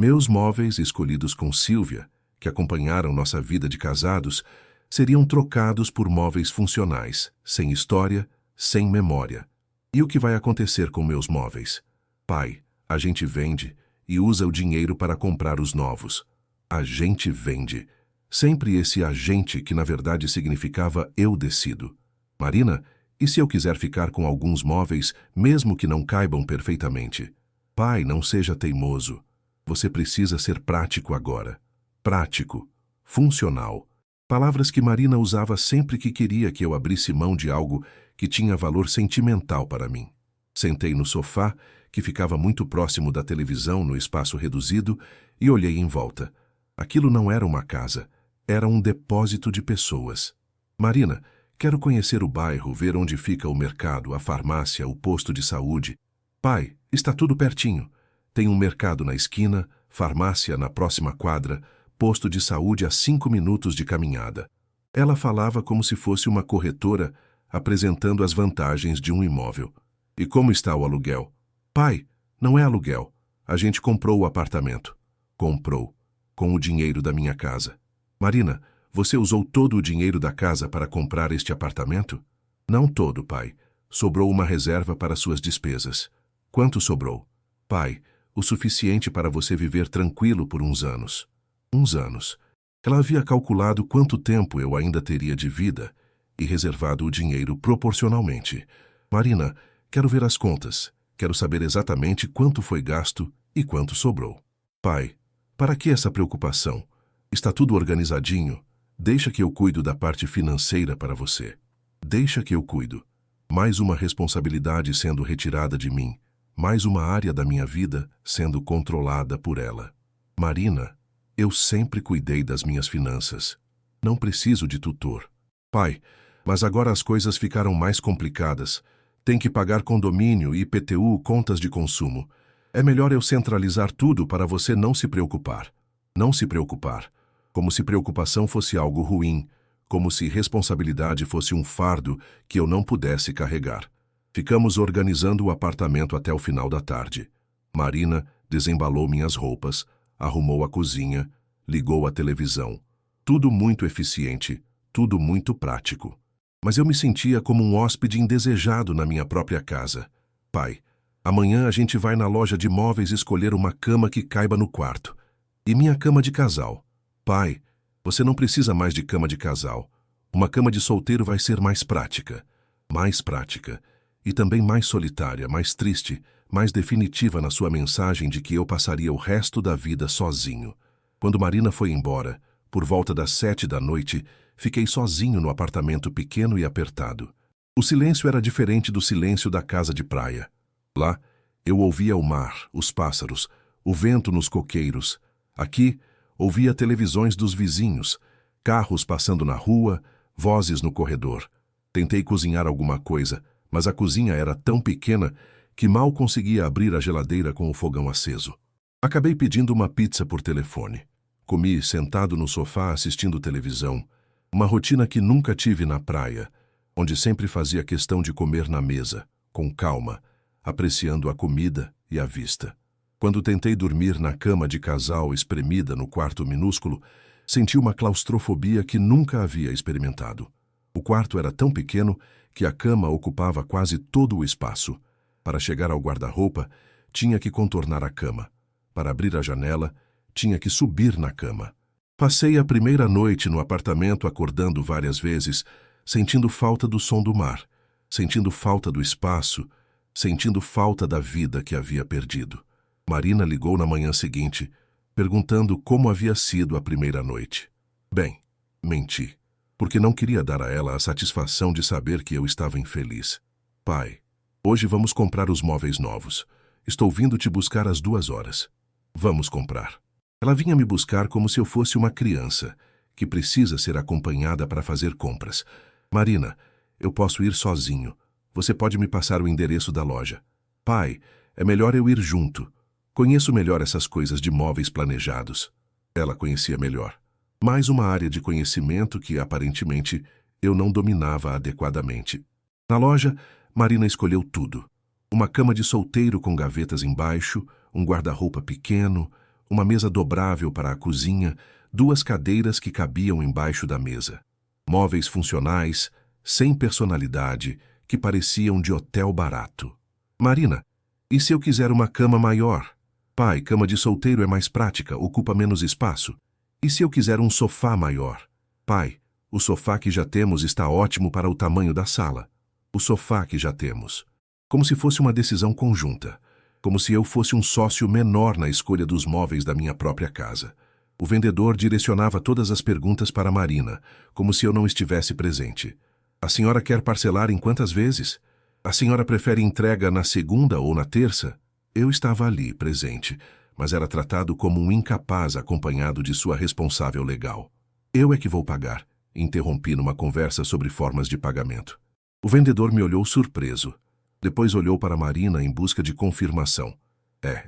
Meus móveis, escolhidos com Silvia, que acompanharam nossa vida de casados, seriam trocados por móveis funcionais, sem história, sem memória. E o que vai acontecer com meus móveis? Pai, a gente vende e usa o dinheiro para comprar os novos. A gente vende. Sempre esse agente que na verdade significava eu decido. Marina, e se eu quiser ficar com alguns móveis, mesmo que não caibam perfeitamente? Pai, não seja teimoso. Você precisa ser prático agora. Prático. Funcional. Palavras que Marina usava sempre que queria que eu abrisse mão de algo que tinha valor sentimental para mim. Sentei no sofá, que ficava muito próximo da televisão no espaço reduzido, e olhei em volta. Aquilo não era uma casa, era um depósito de pessoas. Marina, quero conhecer o bairro, ver onde fica o mercado, a farmácia, o posto de saúde. Pai, está tudo pertinho. Tem um mercado na esquina, farmácia na próxima quadra, posto de saúde a 5 minutos de caminhada. Ela falava como se fosse uma corretora apresentando as vantagens de um imóvel. E como está o aluguel? Pai, não é aluguel. A gente comprou o apartamento. Comprou. Com o dinheiro da minha casa. Marina, você usou todo o dinheiro da casa para comprar este apartamento? Não todo, pai. Sobrou uma reserva para suas despesas. Quanto sobrou? Pai, o suficiente para você viver tranquilo por uns anos. Uns anos. Ela havia calculado quanto tempo eu ainda teria de vida e reservado o dinheiro proporcionalmente. Marina, quero ver as contas. Quero saber exatamente quanto foi gasto e quanto sobrou. Pai, para que essa preocupação? Está tudo organizadinho. Deixa que eu cuido da parte financeira para você. Deixa que eu cuido. Mais uma responsabilidade sendo retirada de mim. Mais uma área da minha vida sendo controlada por ela. Marina, eu sempre cuidei das minhas finanças. Não preciso de tutor. Pai, mas agora as coisas ficaram mais complicadas. Tem que pagar condomínio, IPTU, contas de consumo. É melhor eu centralizar tudo para você não se preocupar. Não se preocupar. Como se preocupação fosse algo ruim. Como se responsabilidade fosse um fardo que eu não pudesse carregar. Ficamos organizando o apartamento até o final da tarde. Marina desembalou minhas roupas, arrumou a cozinha, ligou a televisão. Tudo muito eficiente, tudo muito prático. Mas eu me sentia como um hóspede indesejado na minha própria casa. Pai, amanhã a gente vai na loja de móveis escolher uma cama que caiba no quarto. E minha cama de casal. Pai, você não precisa mais de cama de casal. Uma cama de solteiro vai ser mais prática. Mais prática. E também mais solitária, mais triste, mais definitiva na sua mensagem de que eu passaria o resto da vida sozinho. Quando Marina foi embora, por volta das 7 da noite, fiquei sozinho no apartamento pequeno e apertado. O silêncio era diferente do silêncio da casa de praia. Lá, Eu ouvia o mar, os pássaros, o vento nos coqueiros. Aqui, ouvia televisões dos vizinhos, carros passando na rua, vozes no corredor. Tentei cozinhar alguma coisa, mas a cozinha era tão pequena que mal conseguia abrir a geladeira com o fogão aceso. Acabei pedindo uma pizza por telefone. Comi sentado no sofá assistindo televisão, uma rotina que nunca tive na praia, onde sempre fazia questão de comer na mesa, com calma, apreciando a comida e a vista. Quando tentei dormir na cama de casal espremida no quarto minúsculo, senti uma claustrofobia que nunca havia experimentado. O quarto era tão pequeno que a cama ocupava quase todo o espaço. Para chegar ao guarda-roupa, tinha que contornar a cama. Para abrir a janela, tinha que subir na cama. Passei a primeira noite no apartamento acordando várias vezes, sentindo falta do som do mar, sentindo falta do espaço, sentindo falta da vida que havia perdido. Marina ligou na manhã seguinte, perguntando como havia sido a primeira noite. Bem, menti, porque não queria dar a ela a satisfação de saber que eu estava infeliz. Pai, hoje vamos comprar os móveis novos. Estou vindo te buscar às 2 horas. Vamos comprar. Ela vinha me buscar como se eu fosse uma criança, que precisa ser acompanhada para fazer compras. Marina, eu posso ir sozinho. Você pode me passar o endereço da loja. Pai, é melhor eu ir junto. Conheço melhor essas coisas de móveis planejados. Ela conhecia melhor. Mais uma área de conhecimento que, aparentemente, eu não dominava adequadamente. Na loja, Marina escolheu tudo. Uma cama de solteiro com gavetas embaixo, um guarda-roupa pequeno, uma mesa dobrável para a cozinha, 2 cadeiras que cabiam embaixo da mesa. Móveis funcionais, sem personalidade, que pareciam de hotel barato. Marina, e se eu quiser uma cama maior? Pai, cama de solteiro é mais prática, ocupa menos espaço. E se eu quiser um sofá maior? Pai, o sofá que já temos está ótimo para o tamanho da sala. O sofá que já temos. Como se fosse uma decisão conjunta. Como se eu fosse um sócio menor na escolha dos móveis da minha própria casa. O vendedor direcionava todas as perguntas para Marina, como se eu não estivesse presente. A senhora quer parcelar em quantas vezes? A senhora prefere entrega na segunda ou na terça? Eu estava ali, presente, mas era tratado como um incapaz acompanhado de sua responsável legal. Eu é que vou pagar, interrompi numa conversa sobre formas de pagamento. O vendedor me olhou surpreso. Depois olhou para Marina em busca de confirmação.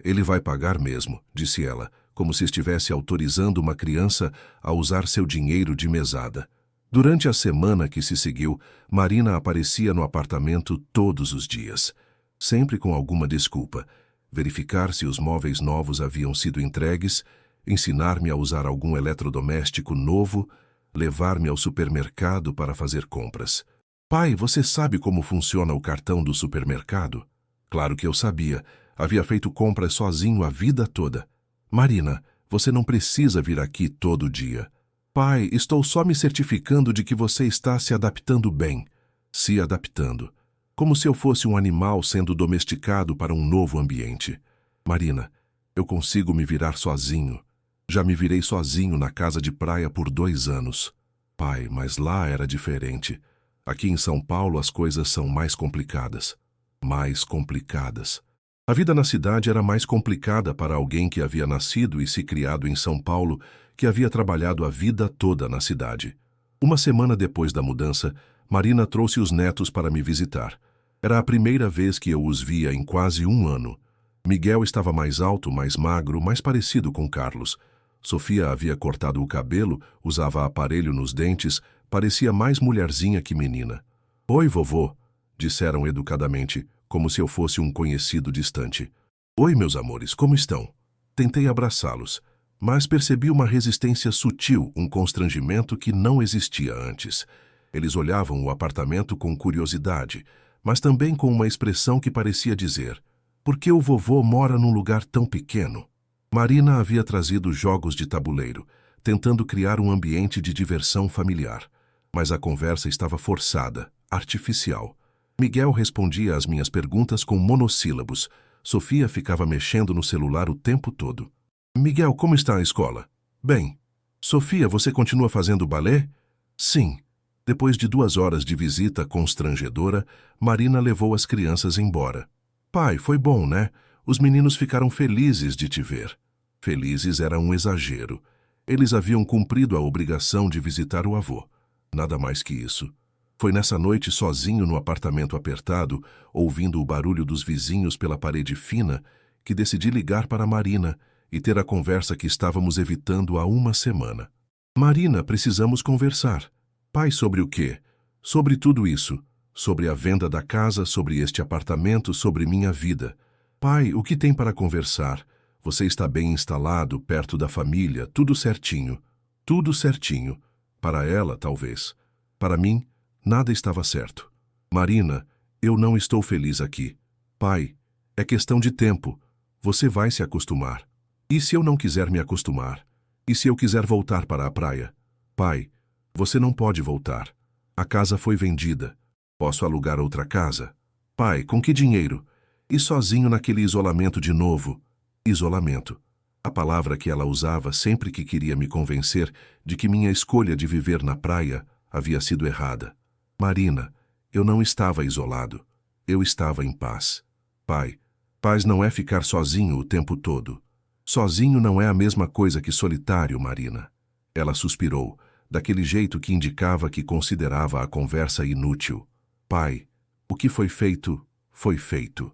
Ele vai pagar mesmo, disse ela, como se estivesse autorizando uma criança a usar seu dinheiro de mesada. Durante a semana que se seguiu, Marina aparecia no apartamento todos os dias, sempre com alguma desculpa. Verificar se os móveis novos haviam sido entregues, ensinar-me a usar algum eletrodoméstico novo, levar-me ao supermercado para fazer compras. Pai, você sabe como funciona o cartão do supermercado? Claro que eu sabia. Havia feito compras sozinho a vida toda. Marina, você não precisa vir aqui todo dia. Pai, estou só me certificando de que você está se adaptando bem. Se adaptando. Como se eu fosse um animal sendo domesticado para um novo ambiente. Marina, eu consigo me virar sozinho. Já me virei sozinho na casa de praia por 2 anos. Pai, mas lá era diferente. Aqui em São Paulo as coisas são mais complicadas. Mais complicadas. A vida na cidade era mais complicada para alguém que havia nascido e se criado em São Paulo, que havia trabalhado a vida toda na cidade. Uma semana depois da mudança, Marina trouxe os netos para me visitar. Era a primeira vez que eu os via em quase 1 ano. Miguel estava mais alto, mais magro, mais parecido com Carlos. Sofia havia cortado o cabelo, usava aparelho nos dentes, parecia mais mulherzinha que menina. Oi, vovô, disseram educadamente, como se eu fosse um conhecido distante. Oi, meus amores, como estão? Tentei abraçá-los, mas percebi uma resistência sutil, um constrangimento que não existia antes. Eles olhavam o apartamento com curiosidade, mas também com uma expressão que parecia dizer: por que o vovô mora num lugar tão pequeno? Marina havia trazido jogos de tabuleiro, tentando criar um ambiente de diversão familiar. Mas a conversa estava forçada, artificial. Miguel respondia às minhas perguntas com monossílabos. Sofia ficava mexendo no celular o tempo todo. Miguel, como está a escola? Bem. Sofia, você continua fazendo balé? Sim. Depois de 2 horas de visita constrangedora, Marina levou as crianças embora. Pai, foi bom, né? Os meninos ficaram felizes de te ver. Felizes era um exagero. Eles haviam cumprido a obrigação de visitar o avô. Nada mais que isso. Foi nessa noite, sozinho no apartamento apertado, ouvindo o barulho dos vizinhos pela parede fina, que decidi ligar para Marina e ter a conversa que estávamos evitando há uma semana. Marina, precisamos conversar. Pai, sobre o quê? Sobre tudo isso. Sobre a venda da casa, sobre este apartamento, sobre minha vida. Pai, o que tem para conversar? Você está bem instalado, perto da família, tudo certinho. Tudo certinho. Para ela, talvez. Para mim, nada estava certo. Marina, eu não estou feliz aqui. Pai, é questão de tempo. Você vai se acostumar. E se eu não quiser me acostumar? E se eu quiser voltar para a praia? Pai, você não pode voltar. A casa foi vendida. Posso alugar outra casa? Pai, com que dinheiro? E sozinho naquele isolamento de novo? Isolamento. A palavra que ela usava sempre que queria me convencer de que minha escolha de viver na praia havia sido errada. Marina, eu não estava isolado. Eu estava em paz. Pai, paz não é ficar sozinho o tempo todo. Sozinho não é a mesma coisa que solitário, Marina. Ela suspirou, daquele jeito que indicava que considerava a conversa inútil. Pai, o que foi feito, foi feito.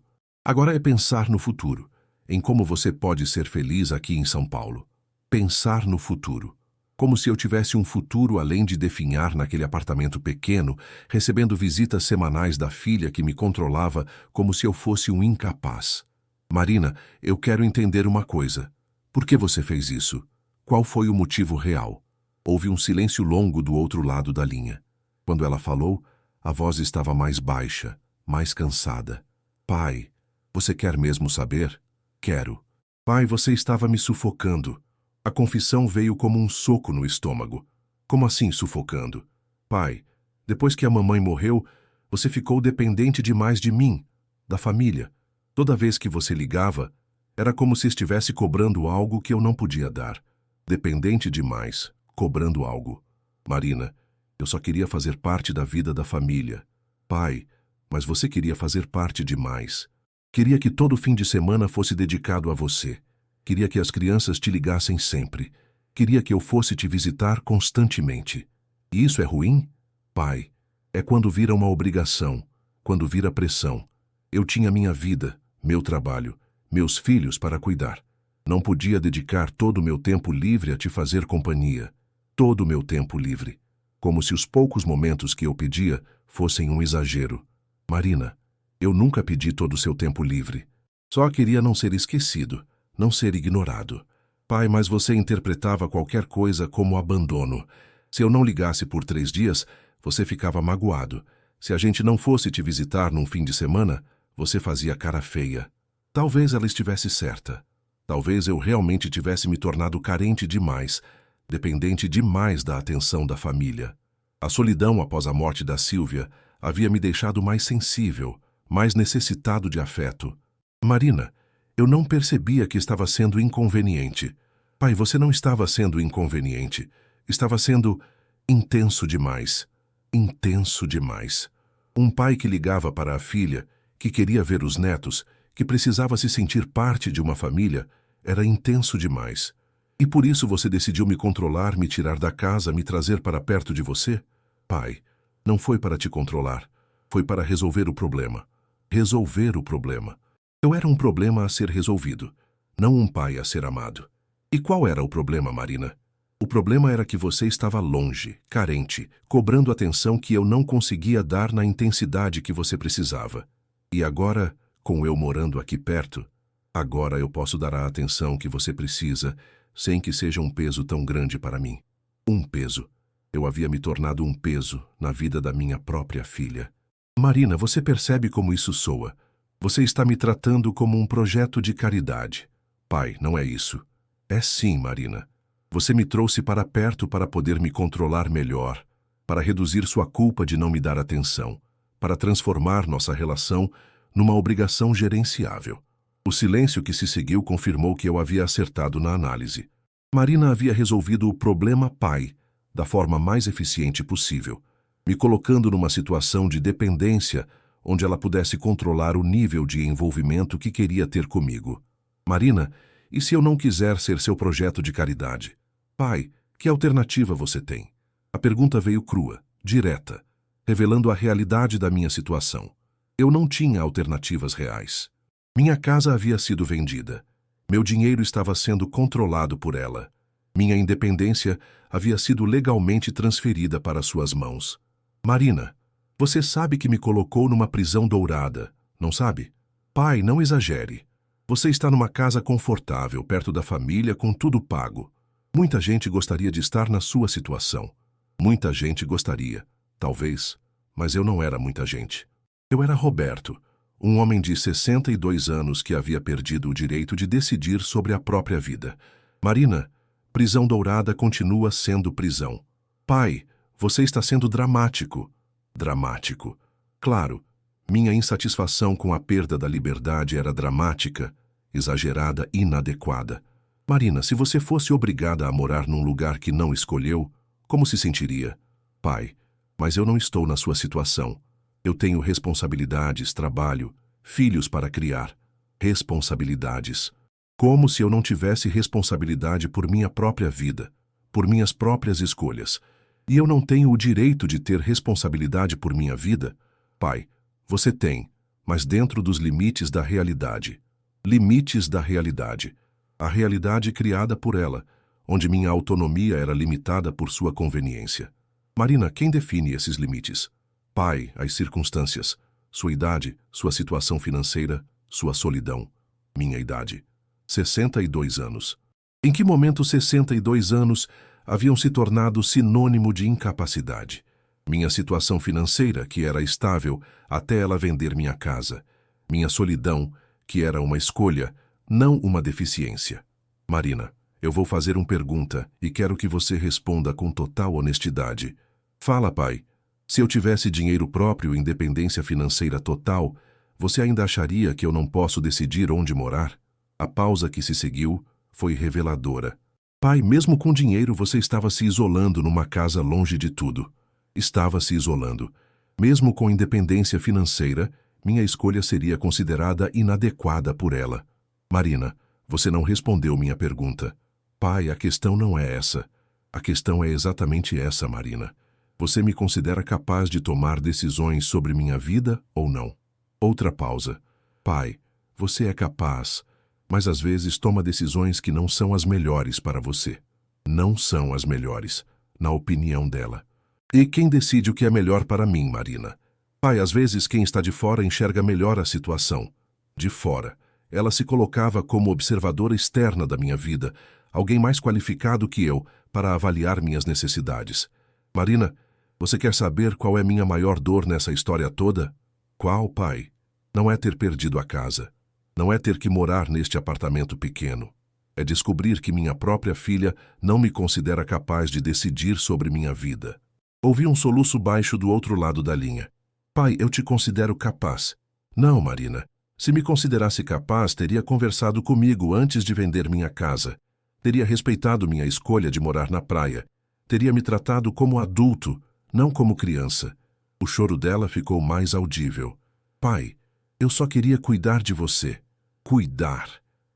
Agora é pensar no futuro, em como você pode ser feliz aqui em São Paulo. Pensar no futuro. Como se eu tivesse um futuro além de definhar naquele apartamento pequeno, recebendo visitas semanais da filha que me controlava como se eu fosse um incapaz. Marina, eu quero entender uma coisa. Por que você fez isso? Qual foi o motivo real? Houve um silêncio longo do outro lado da linha. Quando ela falou, a voz estava mais baixa, mais cansada. Pai, você quer mesmo saber? Quero. Pai, você estava me sufocando. A confissão veio como um soco no estômago. Como assim sufocando? Pai, depois que a mamãe morreu, você ficou dependente demais de mim, da família. Toda vez que você ligava, era como se estivesse cobrando algo que eu não podia dar. Dependente demais, cobrando algo. Marina, eu só queria fazer parte da vida da família. Pai, mas você queria fazer parte demais. Queria que todo fim de semana fosse dedicado a você. Queria que as crianças te ligassem sempre. Queria que eu fosse te visitar constantemente. E isso é ruim? Pai, é quando vira uma obrigação, quando vira pressão. Eu tinha minha vida, meu trabalho, meus filhos para cuidar. Não podia dedicar todo o meu tempo livre a te fazer companhia. Todo o meu tempo livre. Como se os poucos momentos que eu pedia fossem um exagero. Marina, eu nunca pedi todo o seu tempo livre. Só queria não ser esquecido, não ser ignorado. Pai, mas você interpretava qualquer coisa como abandono. Se eu não ligasse por 3 dias, você ficava magoado. Se a gente não fosse te visitar num fim de semana, você fazia cara feia. Talvez ela estivesse certa. Talvez eu realmente tivesse me tornado carente demais, dependente demais da atenção da família. A solidão após a morte da Sílvia havia me deixado mais sensível, mais necessitado de afeto. Marina, eu não percebia que estava sendo inconveniente. Pai, você não estava sendo inconveniente. Estava sendo intenso demais. Intenso demais. Um pai que ligava para a filha, que queria ver os netos, que precisava se sentir parte de uma família, era intenso demais. E por isso você decidiu me controlar, me tirar da casa, me trazer para perto de você? Pai, não foi para te controlar. Foi para resolver o problema. Resolver o problema. Eu era um problema a ser resolvido, não um pai a ser amado. E qual era o problema, Marina? O problema era que você estava longe, carente, cobrando atenção que eu não conseguia dar na intensidade que você precisava. E agora, com eu morando aqui perto, agora eu posso dar a atenção que você precisa, sem que seja um peso tão grande para mim. Um peso. Eu havia me tornado um peso na vida da minha própria filha. Marina, você percebe como isso soa? Você está me tratando como um projeto de caridade. Pai, não é isso. É sim, Marina. Você me trouxe para perto para poder me controlar melhor, para reduzir sua culpa de não me dar atenção, para transformar nossa relação numa obrigação gerenciável. O silêncio que se seguiu confirmou que eu havia acertado na análise. Marina havia resolvido o problema pai da forma mais eficiente possível, me colocando numa situação de dependência onde ela pudesse controlar o nível de envolvimento que queria ter comigo. Marina, e se eu não quiser ser seu projeto de caridade? Pai, que alternativa você tem? A pergunta veio crua, direta, revelando a realidade da minha situação. Eu não tinha alternativas reais. Minha casa havia sido vendida. Meu dinheiro estava sendo controlado por ela. Minha independência havia sido legalmente transferida para suas mãos. Marina, você sabe que me colocou numa prisão dourada, não sabe? Pai, não exagere. Você está numa casa confortável, perto da família, com tudo pago. Muita gente gostaria de estar na sua situação. Muita gente gostaria, talvez, mas eu não era muita gente. Eu era Roberto, um homem de 62 anos que havia perdido o direito de decidir sobre a própria vida. Marina, prisão dourada continua sendo prisão. Pai, você está sendo dramático. Dramático. Claro, minha insatisfação com a perda da liberdade era dramática, exagerada, inadequada. Marina, se você fosse obrigada a morar num lugar que não escolheu, como se sentiria? Pai, mas eu não estou na sua situação. Eu tenho responsabilidades, trabalho, filhos para criar. Responsabilidades. Como se eu não tivesse responsabilidade por minha própria vida, por minhas próprias escolhas. E eu não tenho o direito de ter responsabilidade por minha vida? Pai, você tem, mas dentro dos limites da realidade. Limites da realidade. A realidade criada por ela, onde minha autonomia era limitada por sua conveniência. Marina, quem define esses limites? Pai, as circunstâncias, sua idade, sua situação financeira, sua solidão, minha idade. 62 anos. Em que momento 62 anos haviam se tornado sinônimo de incapacidade? Minha situação financeira, que era estável até ela vender minha casa. Minha solidão, que era uma escolha, não uma deficiência. Marina, eu vou fazer uma pergunta e quero que você responda com total honestidade. Fala, pai. Se eu tivesse dinheiro próprio e independência financeira total, você ainda acharia que eu não posso decidir onde morar? A pausa que se seguiu foi reveladora. Pai, mesmo com dinheiro você estava se isolando numa casa longe de tudo. Estava se isolando. Mesmo com independência financeira, minha escolha seria considerada inadequada por ela. Marina, você não respondeu minha pergunta. Pai, a questão não é essa. A questão é exatamente essa, Marina. Você me considera capaz de tomar decisões sobre minha vida ou não? Outra pausa. Pai, você é capaz, mas às vezes toma decisões que não são as melhores para você. Não são as melhores, na opinião dela. E quem decide o que é melhor para mim, Marina? Pai, às vezes quem está de fora enxerga melhor a situação. De fora. Ela se colocava como observadora externa da minha vida, alguém mais qualificado que eu para avaliar minhas necessidades. Marina, você quer saber qual é minha maior dor nessa história toda? Qual, pai? Não é ter perdido a casa. Não é ter que morar neste apartamento pequeno. É descobrir que minha própria filha não me considera capaz de decidir sobre minha vida. Ouvi um soluço baixo do outro lado da linha. Pai, eu te considero capaz. Não, Marina. Se me considerasse capaz, teria conversado comigo antes de vender minha casa. Teria respeitado minha escolha de morar na praia. Teria me tratado como adulto, não como criança. O choro dela ficou mais audível. Pai, eu só queria cuidar de você. Cuidar.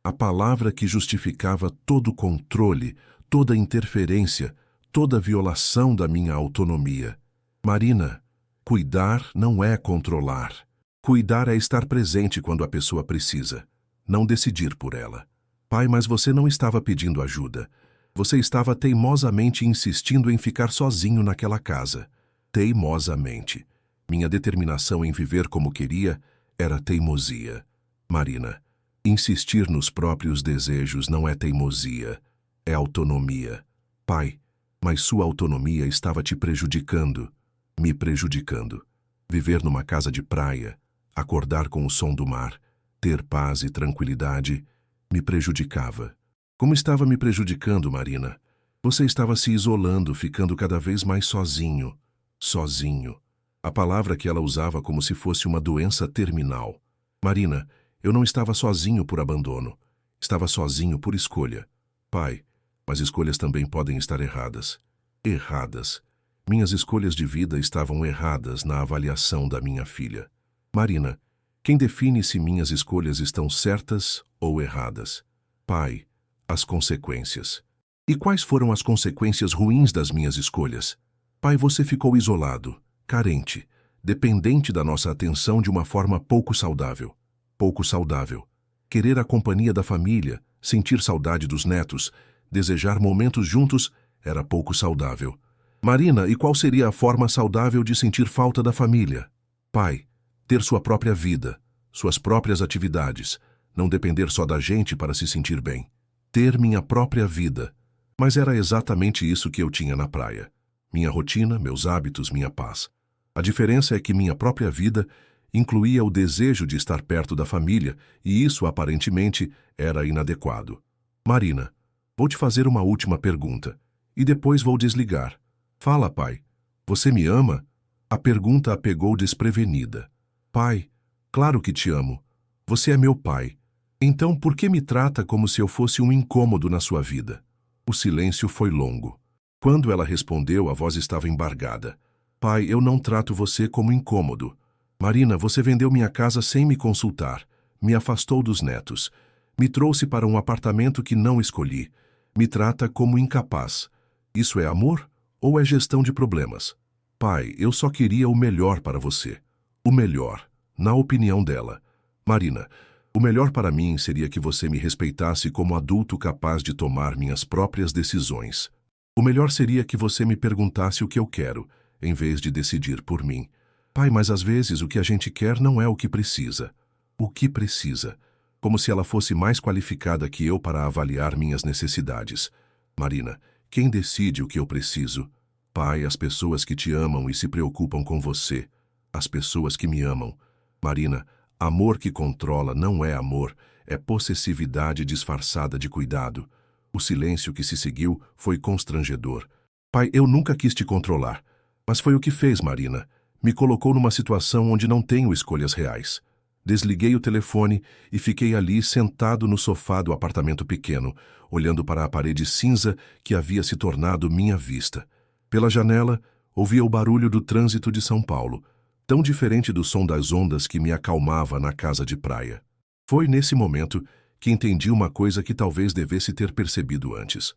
A palavra que justificava todo controle, toda interferência, toda violação da minha autonomia. Marina, cuidar não é controlar. Cuidar é estar presente quando a pessoa precisa, não decidir por ela. Pai, mas você não estava pedindo ajuda. Você estava teimosamente insistindo em ficar sozinho naquela casa. Teimosamente. Minha determinação em viver como queria era teimosia. Marina, insistir nos próprios desejos não é teimosia, é autonomia. Pai, mas sua autonomia estava te prejudicando, me prejudicando. Viver numa casa de praia, acordar com o som do mar, ter paz e tranquilidade, me prejudicava. Como estava me prejudicando, Marina? Você estava se isolando, ficando cada vez mais sozinho. Sozinho. A palavra que ela usava como se fosse uma doença terminal. Marina, eu não estava sozinho por abandono. Estava sozinho por escolha. Pai, mas escolhas também podem estar erradas. Erradas. Minhas escolhas de vida estavam erradas na avaliação da minha filha. Marina, quem define se minhas escolhas estão certas ou erradas? Pai, as consequências. E quais foram as consequências ruins das minhas escolhas? Pai, você ficou isolado, carente, dependente da nossa atenção de uma forma pouco saudável. Pouco saudável. Querer a companhia da família, sentir saudade dos netos, desejar momentos juntos, era pouco saudável. Marina, e qual seria a forma saudável de sentir falta da família? Pai, ter sua própria vida, suas próprias atividades, não depender só da gente para se sentir bem. Ter minha própria vida. Mas era exatamente isso que eu tinha na praia. Minha rotina, meus hábitos, minha paz. A diferença é que minha própria vida incluía o desejo de estar perto da família e isso, aparentemente, era inadequado. Marina, vou te fazer uma última pergunta e depois vou desligar. Fala, pai. Você me ama? A pergunta a pegou desprevenida. Pai, claro que te amo. Você é meu pai. Então por que me trata como se eu fosse um incômodo na sua vida? O silêncio foi longo. Quando ela respondeu, a voz estava embargada. Pai, eu não trato você como incômodo. Marina, você vendeu minha casa sem me consultar. Me afastou dos netos. Me trouxe para um apartamento que não escolhi. Me trata como incapaz. Isso é amor ou é gestão de problemas? Pai, eu só queria o melhor para você. O melhor, na opinião dela. Marina, o melhor para mim seria que você me respeitasse como adulto capaz de tomar minhas próprias decisões. O melhor seria que você me perguntasse o que eu quero, em vez de decidir por mim. Pai, mas às vezes o que a gente quer não é o que precisa. O que precisa? Como se ela fosse mais qualificada que eu para avaliar minhas necessidades. Marina, quem decide o que eu preciso? Pai, as pessoas que te amam e se preocupam com você. As pessoas que me amam. Marina, amor que controla não é amor, é possessividade disfarçada de cuidado. O silêncio que se seguiu foi constrangedor. Pai, eu nunca quis te controlar. Mas foi o que fez, Marina. Me colocou numa situação onde não tenho escolhas reais. Desliguei o telefone e fiquei ali sentado no sofá do apartamento pequeno, olhando para a parede cinza que havia se tornado minha vista. Pela janela, ouvia o barulho do trânsito de São Paulo, tão diferente do som das ondas que me acalmava na casa de praia. Foi nesse momento que entendi uma coisa que talvez devesse ter percebido antes.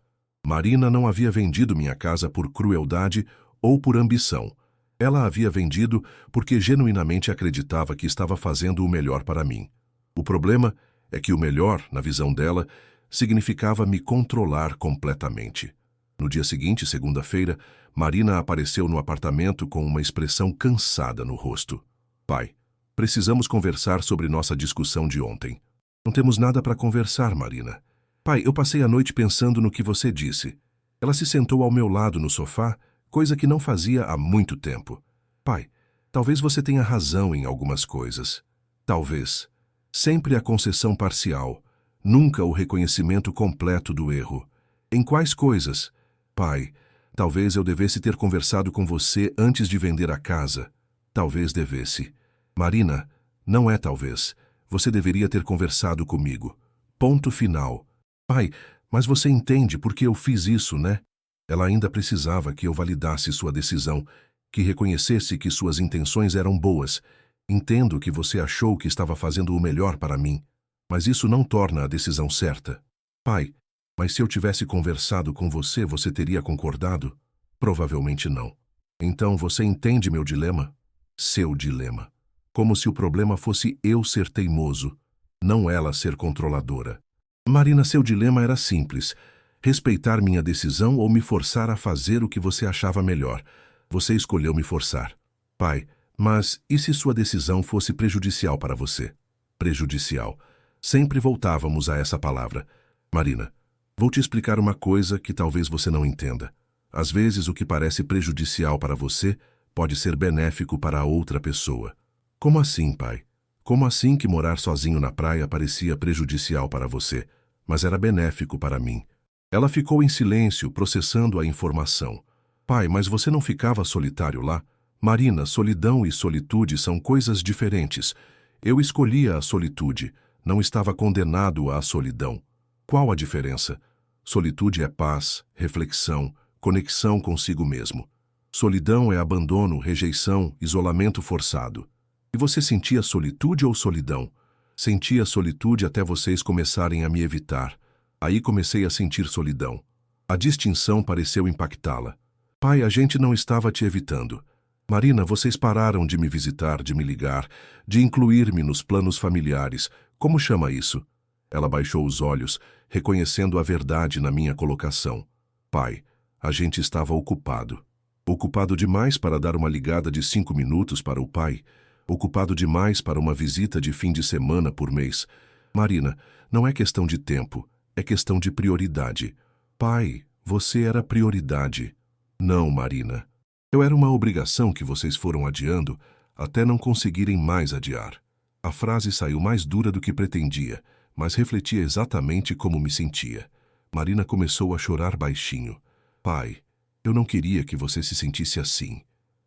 Marina não havia vendido minha casa por crueldade ou por ambição. Ela havia vendido porque genuinamente acreditava que estava fazendo o melhor para mim. O problema é que o melhor, na visão dela, significava me controlar completamente. No dia seguinte, segunda-feira, Marina apareceu no apartamento com uma expressão cansada no rosto. Pai, precisamos conversar sobre nossa discussão de ontem. Não temos nada para conversar, Marina. Pai, eu passei a noite pensando no que você disse. Ela se sentou ao meu lado no sofá, coisa que não fazia há muito tempo. Pai, talvez você tenha razão em algumas coisas. Talvez. Sempre a concessão parcial, nunca o reconhecimento completo do erro. Em quais coisas? Pai, talvez eu devesse ter conversado com você antes de vender a casa. Talvez devesse. Marina, não é talvez. Você deveria ter conversado comigo. Ponto final. Pai, mas você entende por que eu fiz isso, né? Ela ainda precisava que eu validasse sua decisão, que reconhecesse que suas intenções eram boas. Entendo que você achou que estava fazendo o melhor para mim, mas isso não torna a decisão certa. Pai, mas se eu tivesse conversado com você, você teria concordado? Provavelmente não. Então você entende meu dilema? Seu dilema. Como se o problema fosse eu ser teimoso, não ela ser controladora. Marina, seu dilema era simples. Respeitar minha decisão ou me forçar a fazer o que você achava melhor. Você escolheu me forçar. Pai, mas e se sua decisão fosse prejudicial para você? Prejudicial. Sempre voltávamos a essa palavra. Marina, vou te explicar uma coisa que talvez você não entenda. Às vezes o que parece prejudicial para você pode ser benéfico para a outra pessoa. Como assim, pai? Como assim que morar sozinho na praia parecia prejudicial para você, mas era benéfico para mim? Ela ficou em silêncio, processando a informação. Pai, mas você não ficava solitário lá? Marina, solidão e solitude são coisas diferentes. Eu escolhia a solitude, não estava condenado à solidão. Qual a diferença? Solitude é paz, reflexão, conexão consigo mesmo. Solidão é abandono, rejeição, isolamento forçado. E você sentia solitude ou solidão? Sentia solitude até vocês começarem a me evitar. Aí comecei a sentir solidão. A distinção pareceu impactá-la. Pai, a gente não estava te evitando. Marina, vocês pararam de me visitar, de me ligar, de incluir-me nos planos familiares. Como chama isso? Ela baixou os olhos, reconhecendo a verdade na minha colocação. Pai, a gente estava ocupado. Ocupado demais para dar uma ligada de 5 minutos para o pai. Ocupado demais para uma visita de fim de semana por mês. Marina, não é questão de tempo, é questão de prioridade. Pai, você era prioridade. Não, Marina. Eu era uma obrigação que vocês foram adiando até não conseguirem mais adiar. A frase saiu mais dura do que pretendia, mas refletia exatamente como me sentia. Marina começou a chorar baixinho. Pai, eu não queria que você se sentisse assim,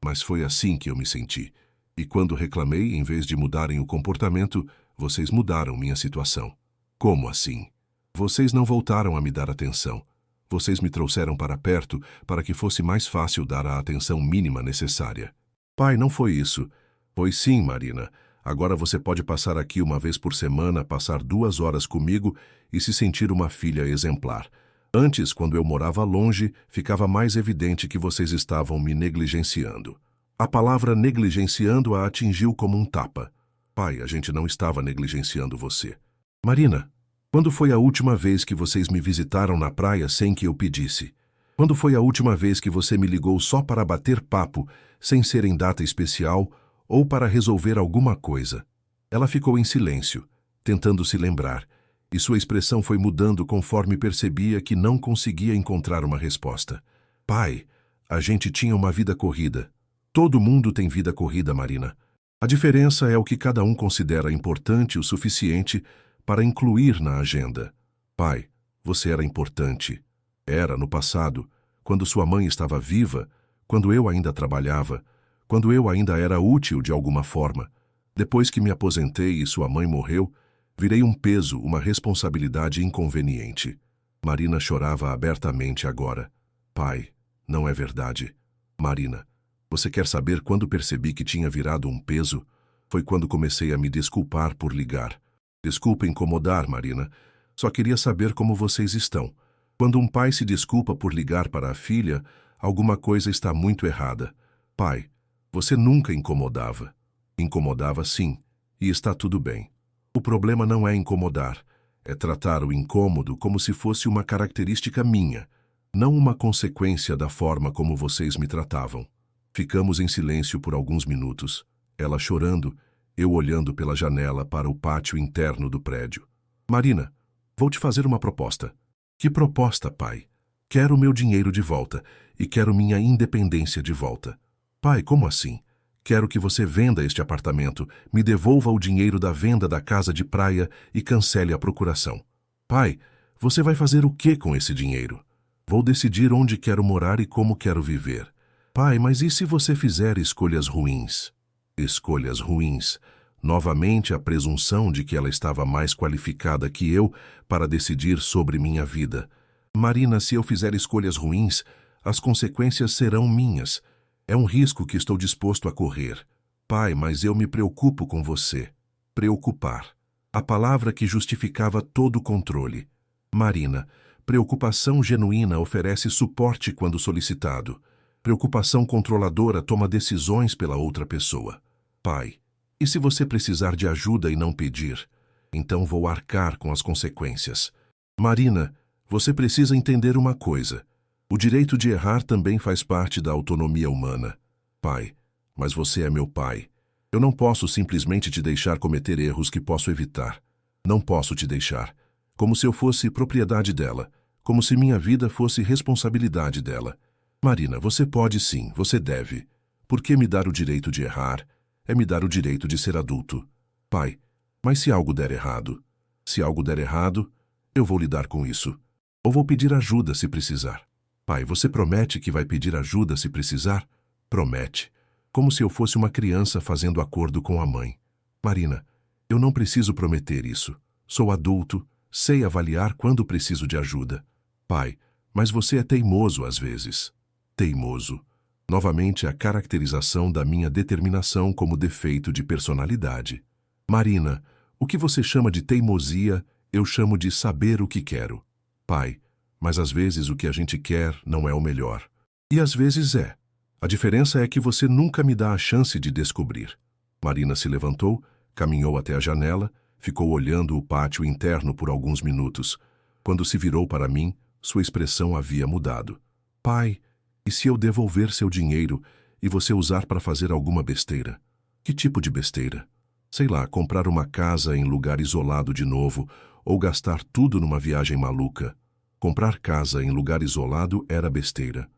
mas foi assim que eu me senti. E quando reclamei, em vez de mudarem o comportamento, vocês mudaram minha situação. Como assim? Vocês não voltaram a me dar atenção. Vocês me trouxeram para perto para que fosse mais fácil dar a atenção mínima necessária. Pai, não foi isso. Pois sim, Marina. Agora você pode passar aqui uma vez por semana, passar 2 horas comigo e se sentir uma filha exemplar. Antes, quando eu morava longe, ficava mais evidente que vocês estavam me negligenciando. A palavra negligenciando a atingiu como um tapa. Pai, a gente não estava negligenciando você. Marina, quando foi a última vez que vocês me visitaram na praia sem que eu pedisse? Quando foi a última vez que você me ligou só para bater papo, sem ser em data especial, ou para resolver alguma coisa? Ela ficou em silêncio, tentando se lembrar, e sua expressão foi mudando conforme percebia que não conseguia encontrar uma resposta. Pai, a gente tinha uma vida corrida. Todo mundo tem vida corrida, Marina. A diferença é o que cada um considera importante o suficiente para incluir na agenda. Pai, você era importante. Era no passado, quando sua mãe estava viva, quando eu ainda trabalhava, quando eu ainda era útil de alguma forma. Depois que me aposentei e sua mãe morreu, virei um peso, uma responsabilidade inconveniente. Marina chorava abertamente agora. Pai, não é verdade. Marina, você quer saber quando percebi que tinha virado um peso? Foi quando comecei a me desculpar por ligar. Desculpa incomodar, Marina. Só queria saber como vocês estão. Quando um pai se desculpa por ligar para a filha, alguma coisa está muito errada. Pai, você nunca incomodava. Incomodava sim, e está tudo bem. O problema não é incomodar, é tratar o incômodo como se fosse uma característica minha, não uma consequência da forma como vocês me tratavam. Ficamos em silêncio por alguns minutos, ela chorando, eu olhando pela janela para o pátio interno do prédio. Marina, vou te fazer uma proposta. Que proposta, pai? Quero meu dinheiro de volta e quero minha independência de volta. Pai, como assim? Quero que você venda este apartamento, me devolva o dinheiro da venda da casa de praia e cancele a procuração. Pai, você vai fazer o que com esse dinheiro? Vou decidir onde quero morar e como quero viver. Pai, mas e se você fizer escolhas ruins? Escolhas ruins. Novamente a presunção de que ela estava mais qualificada que eu para decidir sobre minha vida. Marina, se eu fizer escolhas ruins, as consequências serão minhas. É um risco que estou disposto a correr. Pai, mas eu me preocupo com você. Preocupar. A palavra que justificava todo o controle. Marina, preocupação genuína oferece suporte quando solicitado. Preocupação controladora toma decisões pela outra pessoa. Pai, e se você precisar de ajuda e não pedir? Então vou arcar com as consequências. Marina, você precisa entender uma coisa. O direito de errar também faz parte da autonomia humana. Pai, mas você é meu pai. Eu não posso simplesmente te deixar cometer erros que posso evitar. Não posso te deixar. Como se eu fosse propriedade dela. Como se minha vida fosse responsabilidade dela. Marina, você pode sim, você deve. Por que me dar o direito de errar? É me dar o direito de ser adulto. Pai, mas se algo der errado? Se algo der errado, eu vou lidar com isso. Ou vou pedir ajuda se precisar. Pai, você promete que vai pedir ajuda se precisar? Promete. Como se eu fosse uma criança fazendo acordo com a mãe. Marina, eu não preciso prometer isso. Sou adulto, sei avaliar quando preciso de ajuda. Pai, mas você é teimoso às vezes. Teimoso. Novamente a caracterização da minha determinação como defeito de personalidade. Marina, o que você chama de teimosia, eu chamo de saber o que quero. Pai, mas às vezes o que a gente quer não é o melhor. E às vezes é. A diferença é que você nunca me dá a chance de descobrir. Marina se levantou, caminhou até a janela, ficou olhando o pátio interno por alguns minutos. Quando se virou para mim, sua expressão havia mudado. Pai, e se eu devolver seu dinheiro e você usar para fazer alguma besteira? Que tipo de besteira? Sei lá, comprar uma casa em lugar isolado de novo ou gastar tudo numa viagem maluca. Comprar casa em lugar isolado era besteira.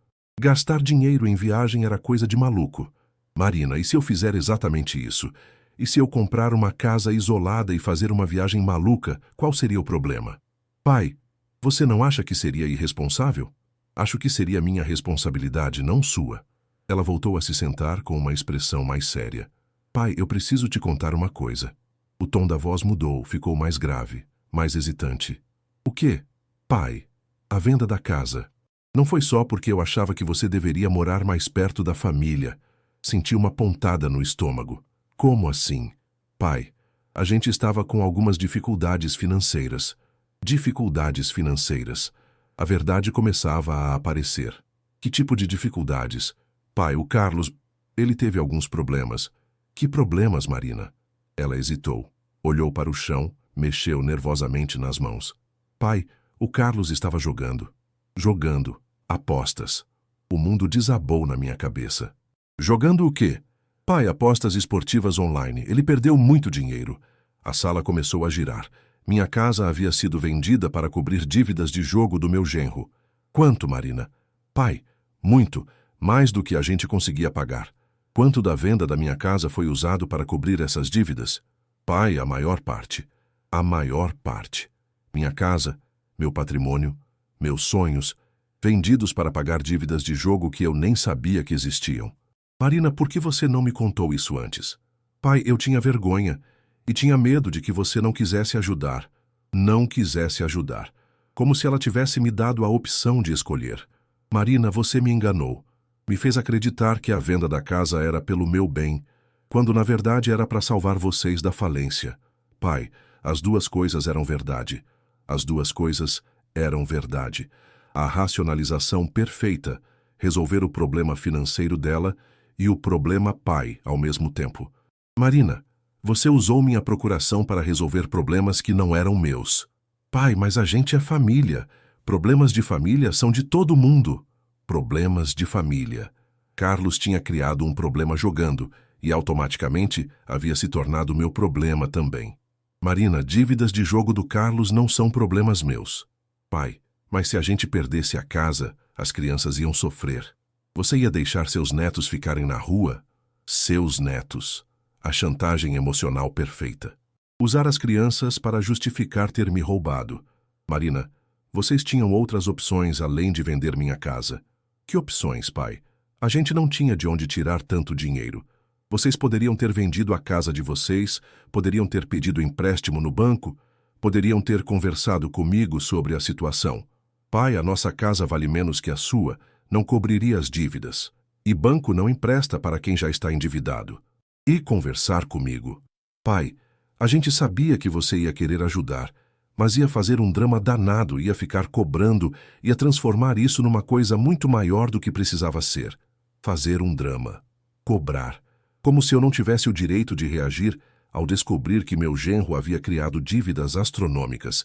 Gastar dinheiro em viagem era coisa de maluco. Marina, e se eu fizer exatamente isso? E se eu comprar uma casa isolada e fazer uma viagem maluca, qual seria o problema? Pai, você não acha que seria irresponsável? Acho que seria minha responsabilidade, não sua. Ela voltou a se sentar com uma expressão mais séria. Pai, eu preciso te contar uma coisa. O tom da voz mudou, ficou mais grave, mais hesitante. O quê? Pai, a venda da casa. Não foi só porque eu achava que você deveria morar mais perto da família. Senti uma pontada no estômago. Como assim? Pai, a gente estava com algumas dificuldades financeiras. Dificuldades financeiras. A verdade começava a aparecer. Que tipo de dificuldades? Pai, o Carlos, ele teve alguns problemas. Que problemas, Marina? Ela hesitou. Olhou para o chão, mexeu nervosamente nas mãos. Pai, o Carlos estava jogando. Jogando. Apostas. O mundo desabou na minha cabeça. Jogando o quê? Pai, apostas esportivas online. Ele perdeu muito dinheiro. A sala começou a girar. Minha casa havia sido vendida para cobrir dívidas de jogo do meu genro. Quanto, Marina? Pai, muito. Mais do que a gente conseguia pagar. Quanto da venda da minha casa foi usado para cobrir essas dívidas? Pai, a maior parte. A maior parte. Minha casa, meu patrimônio, meus sonhos, vendidos para pagar dívidas de jogo que eu nem sabia que existiam. Marina, por que você não me contou isso antes? Pai, eu tinha vergonha e tinha medo de que você não quisesse ajudar. Não quisesse ajudar. Como se ela tivesse me dado a opção de escolher. Marina, você me enganou. Me fez acreditar que a venda da casa era pelo meu bem, quando na verdade era para salvar vocês da falência. Pai, as duas coisas eram verdade. As duas coisas eram verdade. A racionalização perfeita, resolver o problema financeiro dela e o problema pai ao mesmo tempo. Marina, você usou minha procuração para resolver problemas que não eram meus. Pai, mas a gente é família. Problemas de família são de todo mundo. Problemas de família. Carlos tinha criado um problema jogando e automaticamente havia se tornado meu problema também. Marina, dívidas de jogo do Carlos não são problemas meus. Pai, mas se a gente perdesse a casa, as crianças iam sofrer. Você ia deixar seus netos ficarem na rua? Seus netos. A chantagem emocional perfeita. Usar as crianças para justificar ter me roubado. Marina, vocês tinham outras opções além de vender minha casa. Que opções, pai? A gente não tinha de onde tirar tanto dinheiro. Vocês poderiam ter vendido a casa de vocês, poderiam ter pedido empréstimo no banco, poderiam ter conversado comigo sobre a situação. Pai, a nossa casa vale menos que a sua, não cobriria as dívidas. E banco não empresta para quem já está endividado. E conversar comigo. Pai, a gente sabia que você ia querer ajudar, mas ia fazer um drama danado, ia ficar cobrando, ia transformar isso numa coisa muito maior do que precisava ser. Fazer um drama. Cobrar. Como se eu não tivesse o direito de reagir ao descobrir que meu genro havia criado dívidas astronômicas.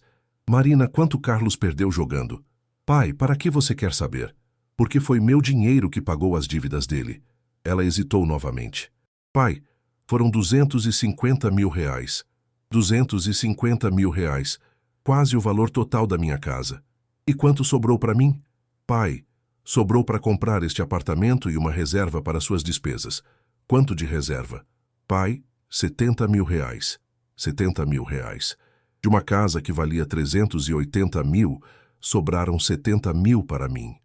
Marina, quanto Carlos perdeu jogando? Pai, para que você quer saber? Porque foi meu dinheiro que pagou as dívidas dele. Ela hesitou novamente. Pai, foram 250 mil reais. 250 mil reais. Quase o valor total da minha casa. E quanto sobrou para mim? Pai, sobrou para comprar este apartamento e uma reserva para suas despesas. Quanto de reserva? Pai, 70 mil reais. 70 mil reais. De uma casa que valia 380 mil, sobraram 70 mil para mim.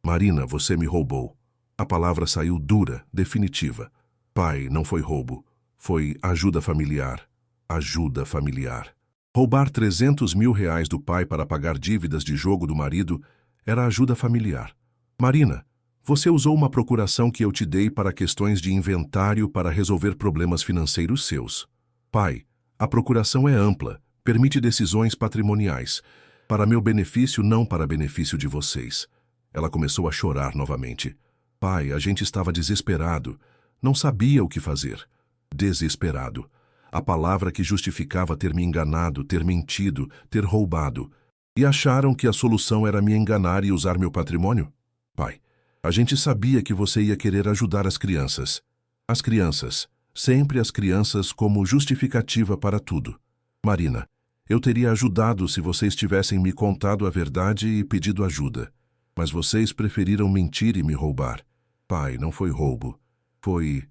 Marina, você me roubou. A palavra saiu dura, definitiva. Pai, não foi roubo. Foi ajuda familiar. Ajuda familiar. Roubar 300 mil reais do pai para pagar dívidas de jogo do marido era ajuda familiar. Marina, Você usou uma procuração que eu te dei para questões de inventário para resolver problemas financeiros seus. Pai, a procuração é ampla, permite decisões patrimoniais. Para meu benefício, não para benefício de vocês. Ela começou a chorar novamente. Pai, a gente estava desesperado. Não sabia o que fazer. Desesperado. A palavra que justificava ter me enganado, ter mentido, ter roubado. E acharam que a solução era me enganar e usar meu patrimônio? Pai, a gente sabia que você ia querer ajudar as crianças. As crianças. Sempre as crianças como justificativa para tudo. Marina, eu teria ajudado se vocês tivessem me contado a verdade e pedido ajuda. Mas vocês preferiram mentir e me roubar. Pai, não foi roubo. Foi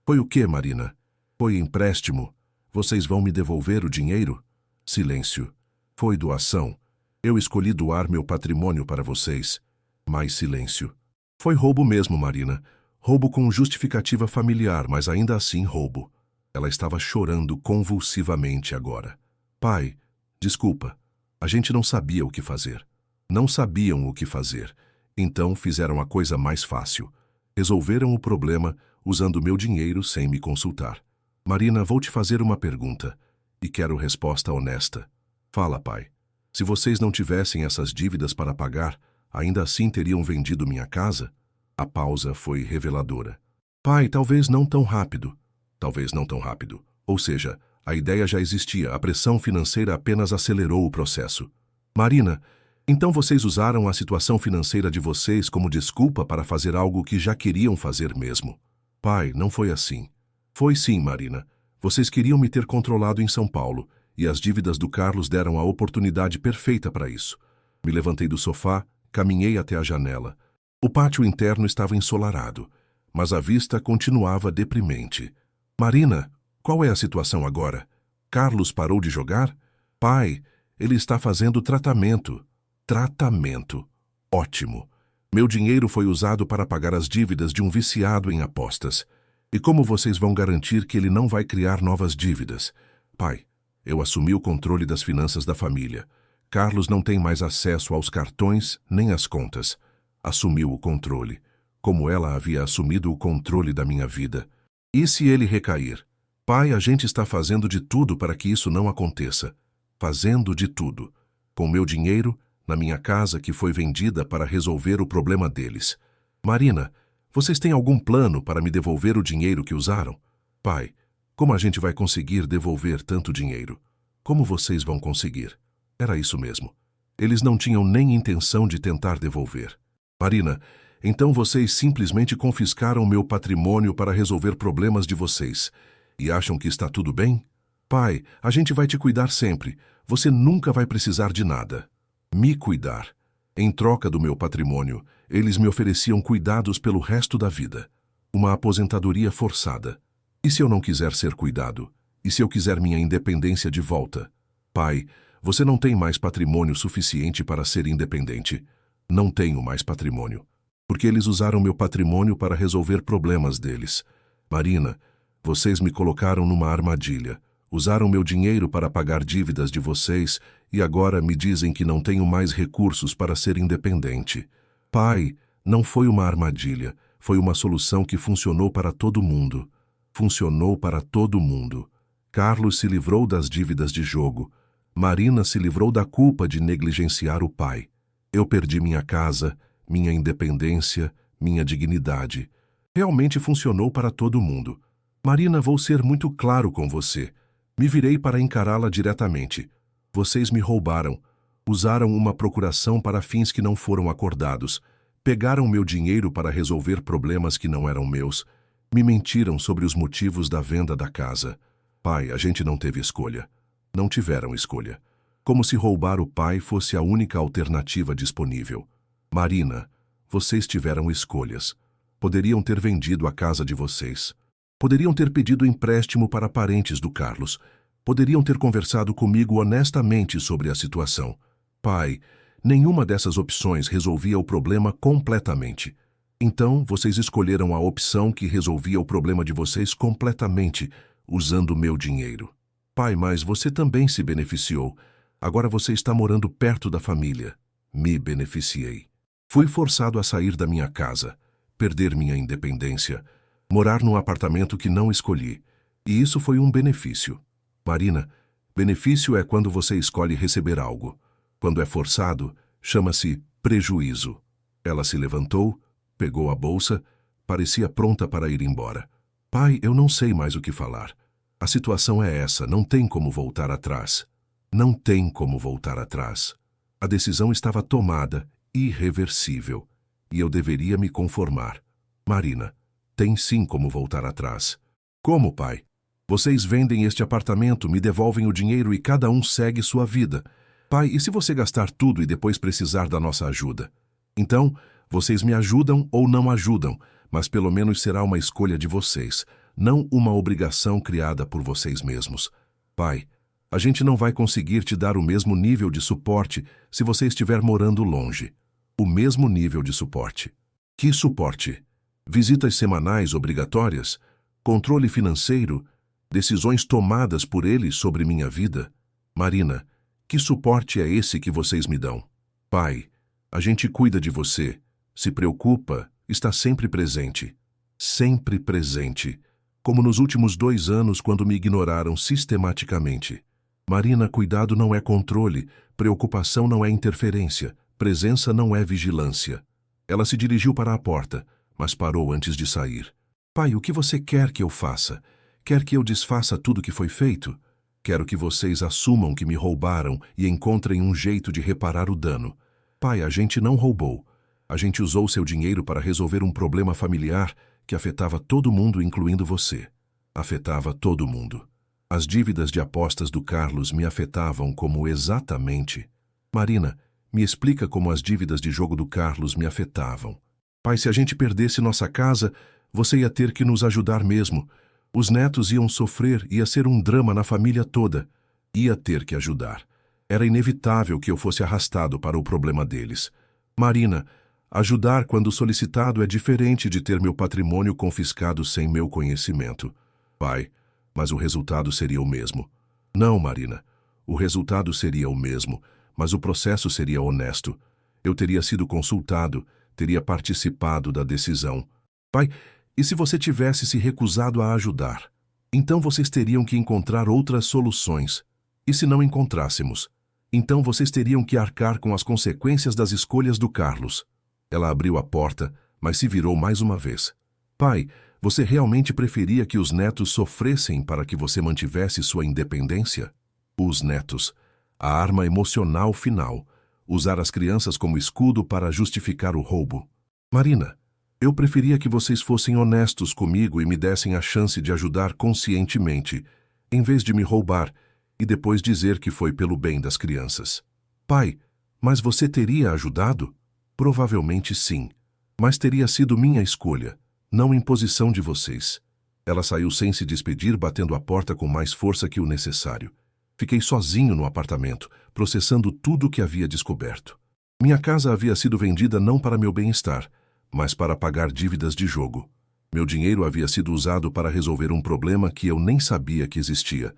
o quê, Marina? Foi empréstimo. Vocês vão me devolver o dinheiro? Silêncio. Foi doação. Eu escolhi doar meu patrimônio para vocês. Mais silêncio. Foi roubo mesmo, Marina. Roubo com justificativa familiar, mas ainda assim roubo. Ela estava chorando convulsivamente agora. Pai, desculpa. A gente não sabia o que fazer. Não sabiam o que fazer. Então fizeram a coisa mais fácil. Resolveram o problema usando meu dinheiro sem me consultar. Marina, vou te fazer uma pergunta. E quero resposta honesta. Fala, pai. Se vocês não tivessem essas dívidas para pagar, ainda assim teriam vendido minha casa? A pausa foi reveladora. Pai, talvez não tão rápido. Talvez não tão rápido. Ou seja, a ideia já existia, a pressão financeira apenas acelerou o processo. Marina, então vocês usaram a situação financeira de vocês como desculpa para fazer algo que já queriam fazer mesmo. Pai, não foi assim. Foi sim, Marina. Vocês queriam me ter controlado em São Paulo, e as dívidas do Carlos deram a oportunidade perfeita para isso. Me levantei do sofá, caminhei até a janela. O pátio interno estava ensolarado, mas a vista continuava deprimente. Marina, qual é a situação agora? Carlos parou de jogar? Pai, ele está fazendo tratamento. Tratamento. Ótimo. Meu dinheiro foi usado para pagar as dívidas de um viciado em apostas. E como vocês vão garantir que ele não vai criar novas dívidas? Pai, eu assumi o controle das finanças da família. Carlos não tem mais acesso aos cartões nem às contas. Assumiu o controle, como ela havia assumido o controle da minha vida. E se ele recair? Pai, a gente está fazendo de tudo para que isso não aconteça. Fazendo de tudo. Com meu dinheiro, na minha casa que foi vendida para resolver o problema deles. Marina, vocês têm algum plano para me devolver o dinheiro que usaram? Pai, como a gente vai conseguir devolver tanto dinheiro? Como vocês vão conseguir? Era isso mesmo. Eles não tinham nem intenção de tentar devolver. Marina, então vocês simplesmente confiscaram meu patrimônio para resolver problemas de vocês. E acham que está tudo bem? Pai, a gente vai te cuidar sempre. Você nunca vai precisar de nada. Me cuidar. Em troca do meu patrimônio, eles me ofereciam cuidados pelo resto da vida. Uma aposentadoria forçada. E se eu não quiser ser cuidado? E se eu quiser minha independência de volta? Pai, você não tem mais patrimônio suficiente para ser independente. Não tenho mais patrimônio. Porque eles usaram meu patrimônio para resolver problemas deles. Marina, vocês me colocaram numa armadilha. Usaram meu dinheiro para pagar dívidas de vocês e agora me dizem que não tenho mais recursos para ser independente. Pai, não foi uma armadilha. Foi uma solução que funcionou para todo mundo. Funcionou para todo mundo. Carlos se livrou das dívidas de jogo. Marina se livrou da culpa de negligenciar o pai. Eu perdi minha casa, minha independência, minha dignidade. Realmente funcionou para todo mundo. Marina, vou ser muito claro com você. Me virei para encará-la diretamente. Vocês me roubaram. Usaram uma procuração para fins que não foram acordados. Pegaram meu dinheiro para resolver problemas que não eram meus. Me mentiram sobre os motivos da venda da casa. Pai, a gente não teve escolha. Não tiveram escolha. Como se roubar o pai fosse a única alternativa disponível. Marina, vocês tiveram escolhas. Poderiam ter vendido a casa de vocês. Poderiam ter pedido empréstimo para parentes do Carlos. Poderiam ter conversado comigo honestamente sobre a situação. Pai, nenhuma dessas opções resolvia o problema completamente. Então, vocês escolheram a opção que resolvia o problema de vocês completamente, usando meu dinheiro. Pai, mas você também se beneficiou. Agora você está morando perto da família. Me beneficiei. Fui forçado a sair da minha casa. perder minha independência, morar num apartamento que não escolhi. E isso foi um benefício. Marina, benefício é quando você escolhe receber algo. Quando é forçado, chama-se prejuízo. Ela se levantou, pegou a bolsa, parecia pronta para ir embora. Pai, eu não sei mais o que falar. A situação é essa, não tem como voltar atrás. Não tem como voltar atrás. A decisão estava tomada, irreversível, e eu deveria me conformar. Marina, tem sim como voltar atrás. Como, pai? Vocês vendem este apartamento, me devolvem o dinheiro e cada um segue sua vida. Pai, e se você gastar tudo e depois precisar da nossa ajuda? Então, vocês me ajudam ou não ajudam, mas pelo menos será uma escolha de vocês, não uma obrigação criada por vocês mesmos. Pai, a gente não vai conseguir te dar o mesmo nível de suporte se você estiver morando longe. O mesmo nível de suporte. Que suporte? Visitas semanais obrigatórias? Controle financeiro? Decisões tomadas por ele sobre minha vida? Marina, que suporte é esse que vocês me dão? Pai, a gente cuida de você, se preocupa, está sempre presente. Sempre presente. Como nos últimos 2 anos quando me ignoraram sistematicamente. Marina, cuidado não é controle, preocupação não é interferência, presença não é vigilância. Ela se dirigiu para a porta, mas parou antes de sair. Pai, o que você quer que eu faça? Quer que eu desfaça tudo que foi feito? Quero que vocês assumam que me roubaram e encontrem um jeito de reparar o dano. Pai, a gente não roubou. A gente usou seu dinheiro para resolver um problema familiar que afetava todo mundo, incluindo você. Afetava todo mundo. As dívidas de apostas do Carlos me afetavam como exatamente... Marina, me explica como as dívidas de jogo do Carlos me afetavam. Pai, se a gente perdesse nossa casa, você ia ter que nos ajudar mesmo. Os netos iam sofrer, ia ser um drama na família toda. Ia ter que ajudar. Era inevitável que eu fosse arrastado para o problema deles. Marina, ajudar quando solicitado é diferente de ter meu patrimônio confiscado sem meu conhecimento. Pai, mas o resultado seria o mesmo. Não, Marina, o resultado seria o mesmo, mas o processo seria honesto. Eu teria sido consultado, teria participado da decisão. Pai, e se você tivesse se recusado a ajudar? Então vocês teriam que encontrar outras soluções. E se não encontrássemos? Então vocês teriam que arcar com as consequências das escolhas do Carlos. Ela abriu a porta, mas se virou mais uma vez. Pai, você realmente preferia que os netos sofressem para que você mantivesse sua independência? Os netos. A arma emocional final. Usar as crianças como escudo para justificar o roubo. Marina, eu preferia que vocês fossem honestos comigo e me dessem a chance de ajudar conscientemente, em vez de me roubar e depois dizer que foi pelo bem das crianças. Pai, mas você teria ajudado? Provavelmente sim, mas teria sido minha escolha, não imposição de vocês. Ela saiu sem se despedir, batendo a porta com mais força que o necessário. Fiquei sozinho no apartamento, processando tudo o que havia descoberto. Minha casa havia sido vendida não para meu bem-estar, mas para pagar dívidas de jogo. Meu dinheiro havia sido usado para resolver um problema que eu nem sabia que existia.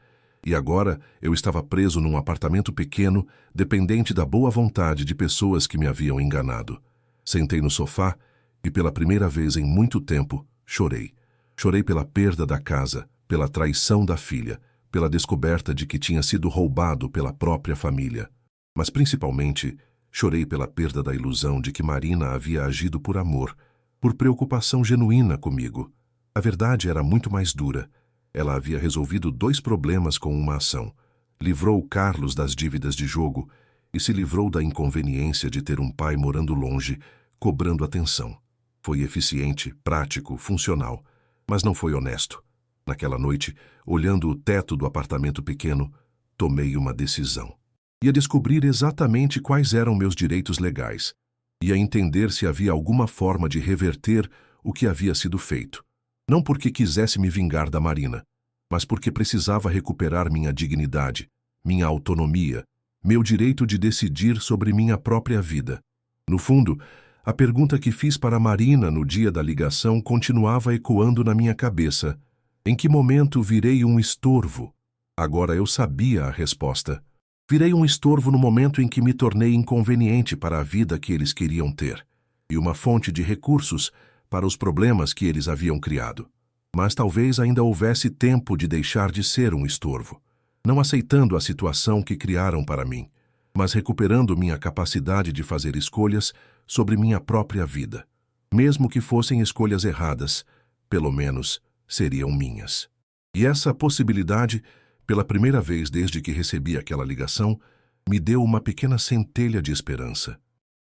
E agora eu estava preso num apartamento pequeno, dependente da boa vontade de pessoas que me haviam enganado. Sentei no sofá e, pela primeira vez em muito tempo, chorei. Chorei pela perda da casa, pela traição da filha, pela descoberta de que tinha sido roubado pela própria família. Mas, principalmente, chorei pela perda da ilusão de que Marina havia agido por amor, por preocupação genuína comigo. A verdade era muito mais dura. Ela havia resolvido 2 problemas com uma ação. Livrou Carlos das dívidas de jogo e se livrou da inconveniência de ter um pai morando longe, cobrando atenção. Foi eficiente, prático, funcional, mas não foi honesto. Naquela noite, olhando o teto do apartamento pequeno, tomei uma decisão. Ia descobrir exatamente quais eram meus direitos legais. Ia entender se havia alguma forma de reverter o que havia sido feito. Não porque quisesse me vingar da Marina, mas porque precisava recuperar minha dignidade, minha autonomia, meu direito de decidir sobre minha própria vida. No fundo, a pergunta que fiz para Marina no dia da ligação continuava ecoando na minha cabeça. Em que momento virei um estorvo? Agora eu sabia a resposta. Virei um estorvo no momento em que me tornei inconveniente para a vida que eles queriam ter, e uma fonte de recursos para os problemas que eles haviam criado. Mas talvez ainda houvesse tempo de deixar de ser um estorvo, não aceitando a situação que criaram para mim, mas recuperando minha capacidade de fazer escolhas sobre minha própria vida. Mesmo que fossem escolhas erradas, pelo menos seriam minhas. E essa possibilidade, pela primeira vez desde que recebi aquela ligação, me deu uma pequena centelha de esperança.